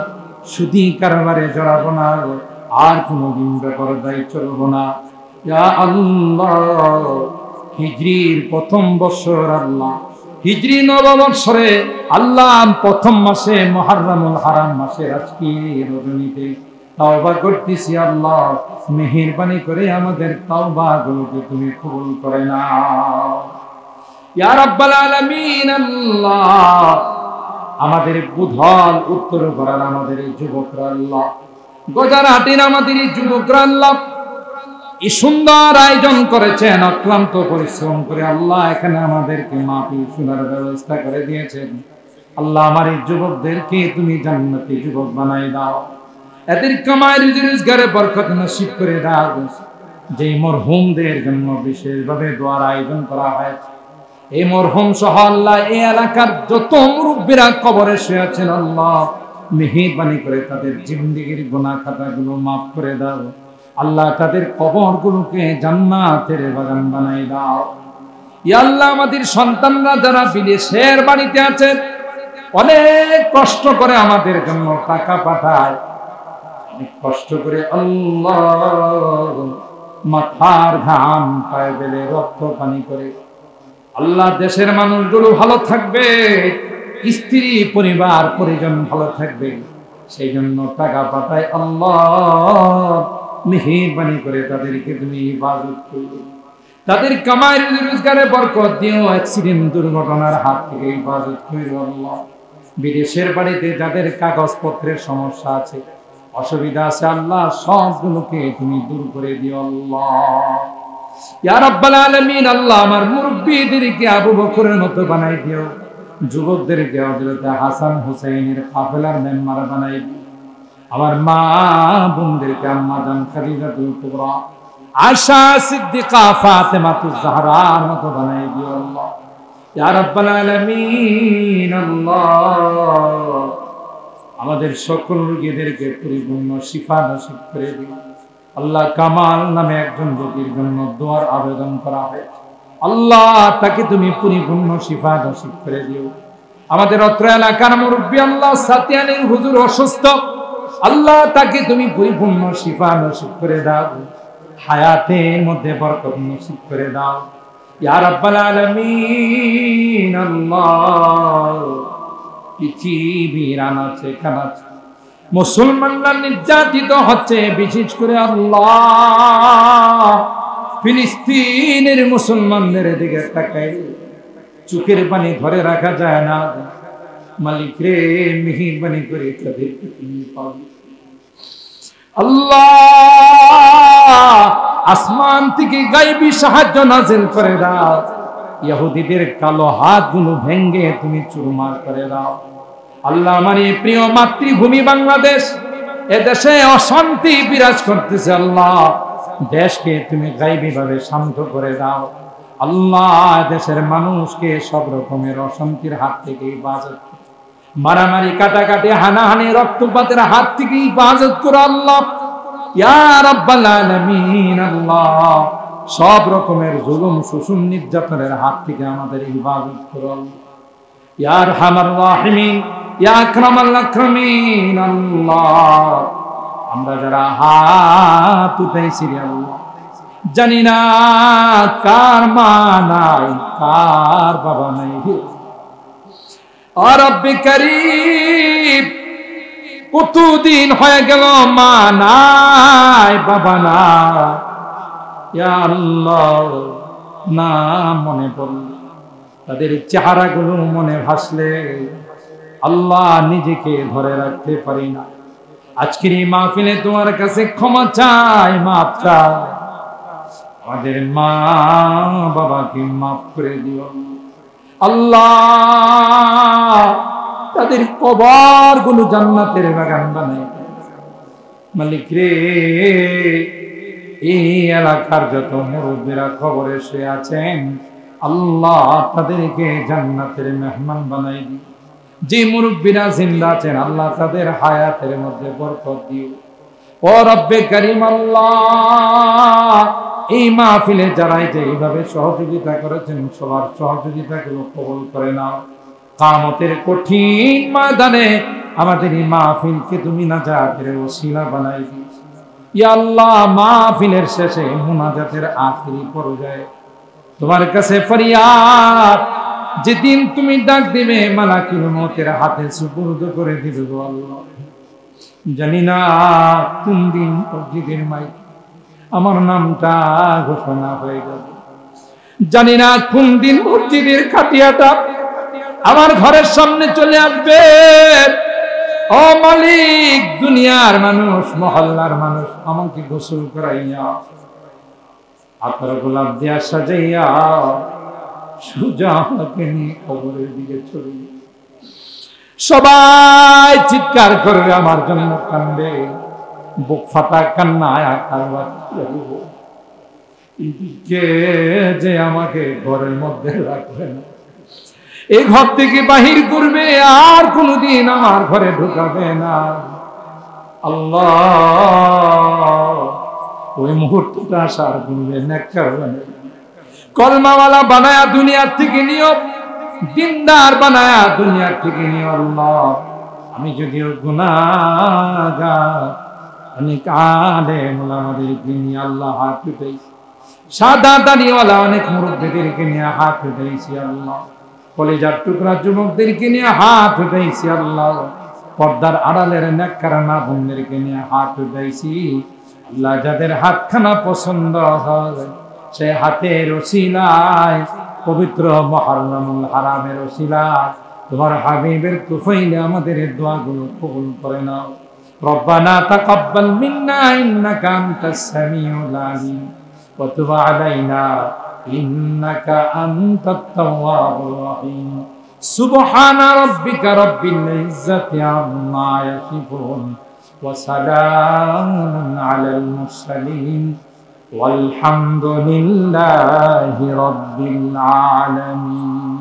সুদী কারবারে জড়াব না, আর কোনোদিন বেপরদায় চলব না। ইয়া আল্লাহ, হিজরির প্রথম বছর আল্লাহ, হিজরি নববর্ষরে আল্লাহ প্রথম মাসে মুহররমুল হারাম মাসে আজকের রজনীতে তওবা করতেছি আল্লাহ, মেহেরবানি করে আমাদের তওবাগুলোকে তুমি কবুল করে নাও ইয়া রাব্বাল আলামিন। আল্লাহ আমাদের বুধল উত্তর পাড়ার আমাদের এই যুবকরা আল্লাহ, গজারহাটের আমাদের এই যুবকরা আল্লাহ এই সুন্দর আয়োজন করেছেন, অক্লান্ত পরিশ্রম করে আল্লাহ এখানে আমাদেরকে মাহফিল শোনার ব্যবস্থা করে দিয়েছেন। আল্লাহ আমার এই যুবকদেরকে তুমি জান্নাতি যুবক বানাই দাও, এদের কামাই রুজি রোজগারে বরকত নসিব করে দাও। যে মরহুমদের জন্য বিশেষভাবে দোয়ার আয়োজন করা হয়েছে, এই মরহুম সহ আল্লাহ এই এলাকার যত মুরব্বীরা কবরে শুয়ে আছেন আল্লাহ মেহেরবানি করে তাদের জিন্দেগির গুনাহ খাতাগুলো মাফ করে দাও আল্লাহ, তাদের কবরগুলোকে জান্নাতের বাগান বানাই দাও ইয়া আল্লাহ। আমাদের সন্তানরা যারা বিদেশের বাড়িতে আছেন, অনেক কষ্ট করে আমাদের জন্য টাকা পাঠায়, অনেক কষ্ট করে আল্লাহ মাথার ঘাম পায়ে ফেলে রক্ত পানি করে আল্লাহ দেশের মানুষগুলো ভালো থাকবে, স্ত্রী পরিবার পরিজন ভালো থাকবে, সেই জন্য টাকা পাঠায় আল্লাহ। মেহেরবানি করে তাদেরকে তুমি ইবাদত করো, তাদের কামাই রোজগারে বরকত দিও, অ্যাক্সিডেন্ট দুর্ঘটনার হাত থেকে ইবাদত করো আল্লাহ। বিদেশের বাড়িতে যাদের কাগজপত্রের সমস্যা আছে, অসুবিধা আছে আল্লাহ, সবগুলোকে তুমি দূর করে দিও আল্লাহ ইয়া রাব্বাল আলামিন। আল্লাহ আমার মুরব্বিদেরকে আবু বকরের মতো বানাই দিও, যুবকদেরকে হযরত হাসান হুসাইনের কাফেলার মেম্বার বানাই দিও, আমার মা বোনদেরকে আম্মা জান খাদিজাতুল কুবরা আয়েশা সিদ্দিকা ফাতেমাতুজ জাহরার মতো বানাই দিও আল্লাহ ইয়া রাব্বাল আলামিন। আল্লাহ আমাদের সকল রোগীদেরকে পরিপূর্ণ শিফা নসিব করে দিও আল্লাহ। কামাল নামে একজন রোগীর জন্য দোয়ার আবেদন করা হয়েছে আল্লাহ, তাকে তুমি পরিপূর্ণ শিফা নসিব করে দিও। আমাদের অত্র এলাকার মুরব্বী আল্লাহ সাতিয়ানের হুজুর অসুস্থ আল্লাহ, তাকে তুমি পরিপূর্ণ শিফা নসিব করে দাও, হায়াতের মধ্যে বরকত নসিব করে দাও ইয়া রাব্বাল আলামিন। আল্লাহ পৃথিবীর আনাচে কানাচে মুসলমানরা নির্যাতিত হচ্ছে, বিশেষ করে আল্লাহ ফিলিস্তিনের মুসলমানদের দিকে তাকাই চোখের পানি ধরে রাখা যায় না। মালিক রে, মেহেরবানি করে তাদেরকে তুমি পাও আল্লাহ, আসমান থেকে গায়বী সাহায্য নাযিল করে দাও, ইহুদিদের কালো হাতগুলো ভেঙে তুমি চুরমার করে দাও আল্লাহ। আমার এই প্রিয় মাতৃভূমি বাংলাদেশ, এদেশে অশান্তি বিরাজ করতেছে আল্লাহ, দেশকে তুমি গায়বী ভাবে শান্ত করে দাও আল্লাহ। দেশের মানুষকে সব রকমের অশান্তির হাত থেকে হেফাজত, মারামারি কাটাকাটি হানাহানি রক্তপাতের হাত থেকে হেফাজত করো আল্লাহ ইয়া রাব্বাল আলামিন। আল্লাহ সব রকমের জুলুম শোষণ নির্যাতনের হাত থেকে আমাদের হেফাজত করো আল্লাহ ইয়া আরহামার রাহিমিন ইয়া আকরামাল আকরামিন। আল্লাহ আমরা যারা হাত উঠাইছি আল্লাহ, জানি না কার মা নাই, কার বাবা নাই, ও রব্বে করিম কতদিন হয়ে গেল মা নাই, বাবা না, ইয়া আল্লাহ, না মনে পড়ল, তাদের চেহারাগুলো মনে ভাসলে আল্লাহ নিজেকে ধরে রাখতে পারি না। আজকের এই মাহফিলে তোমার কাছে ক্ষমা চাই, মাফ চাই, আমাদের মা বাবাকে মাফ করে দিও আল্লাহ, তাদের কবরগুলো জান্নাতের বাগান বানাই মালিক রে। এই এলাকার যত মুরব্বীরা কবরে শুয়ে আছেন আল্লাহ তাদেরকে জান্নাতের মেহমান বানাই দিও। যে মুরব্বীরা জিন্দা আছেন আল্লাহ তাদের হায়াতের মধ্যে বরকত দিও। ও রব্বে কারীম আল্লাহ, এই মাহফিলে যারা এইভাবে সহযোগিতা করেছেন সবার সহযোগিতাগুলো কবুল করে নাও। কিয়ামতের কঠিন ময়দানে আমাদের এই মাহফিলকে তুমি নাজাতের ওসিলা বানাই দিও ইয়া আল্লাহ। মাহফিলের শেষে মুনাজাতের আখিরি পর্যায়ে তোমার কাছে ফরিয়াদ, যেদিন তুমি ডাক দিবে মালাকুল মউতের হাতে সুপুর্দ করে দিবে গো আল্লাহ, জানি না কোন দিন মসজিদের মাইক আমার নামটা ঘোষণা হয়ে গেল, জানি না কোন দিন মসজিদের খাটিয়াটা আমার ঘরের সামনে চলে আসবে। ও মালিক, দুনিয়ার মানুষ, মহল্লার মানুষ আমাকে গোসল করাইয়া আতর গোলাপ দিয়া সাজাইয়া সুজা আমাকে নিয়ে কবরের দিকে চলে, সবাই চিৎকার করবে আমার জন্য কান্দে, বুক ফাটা কান্নায় কে যে আমাকে ঘরের মধ্যে রাখবে না, এই ঘর থেকে বাহির করবে, আর কোনদিন আমার ঘরে ঢুকাবে না আল্লাহ। ওই মুহূর্তটা আসার করবে নেককার বানায়, কলমাওয়ালা বানায়া দুনিয়ার থেকে নিও, দিনদার বানায়া দুনিয়ার থেকে নিও আল্লাহ। আমি যদিও গুনাহগার, অনেক আলেম ওলামাদেরকে নিয়ে আল্লাহ হাত উঠাইছি, সাদা দাড়িওয়ালা অনেক মুরব্বীদেরকে নিয়ে হাত উঠাইছি আল্লাহ, কলেজার টুকরা যুবকদেরকে নিয়ে হাত উঠাইছি আল্লাহ, পর্দার আড়ালের নেককার মা বোনদেরকে নিয়ে হাত উঠাইছি আল্লাহ। যাদের হাতখানা পছন্দ হয় সে হাতের ওসিলায় পবিত্র মুহররমুল হারামের ওসিলায় তোমার হাবিবের তুফাইলে আমাদের দোয়াগুলো কবুল করে নাও। রব্বানা তাকাব্বাল মিন্না ইন্নাকা আনতাস সামিউল আলিম ওয়া তুব আলাইনা ইন্নাকা আনতাত তাওয়াবুর রহিম। সুবহানা রাব্বিকা রাব্বিল ইজ্জাতি আম্মা ইয়াসিফুন ওয়া সালামুন আলাল মুরসালিন والحمد لله رب العالمين।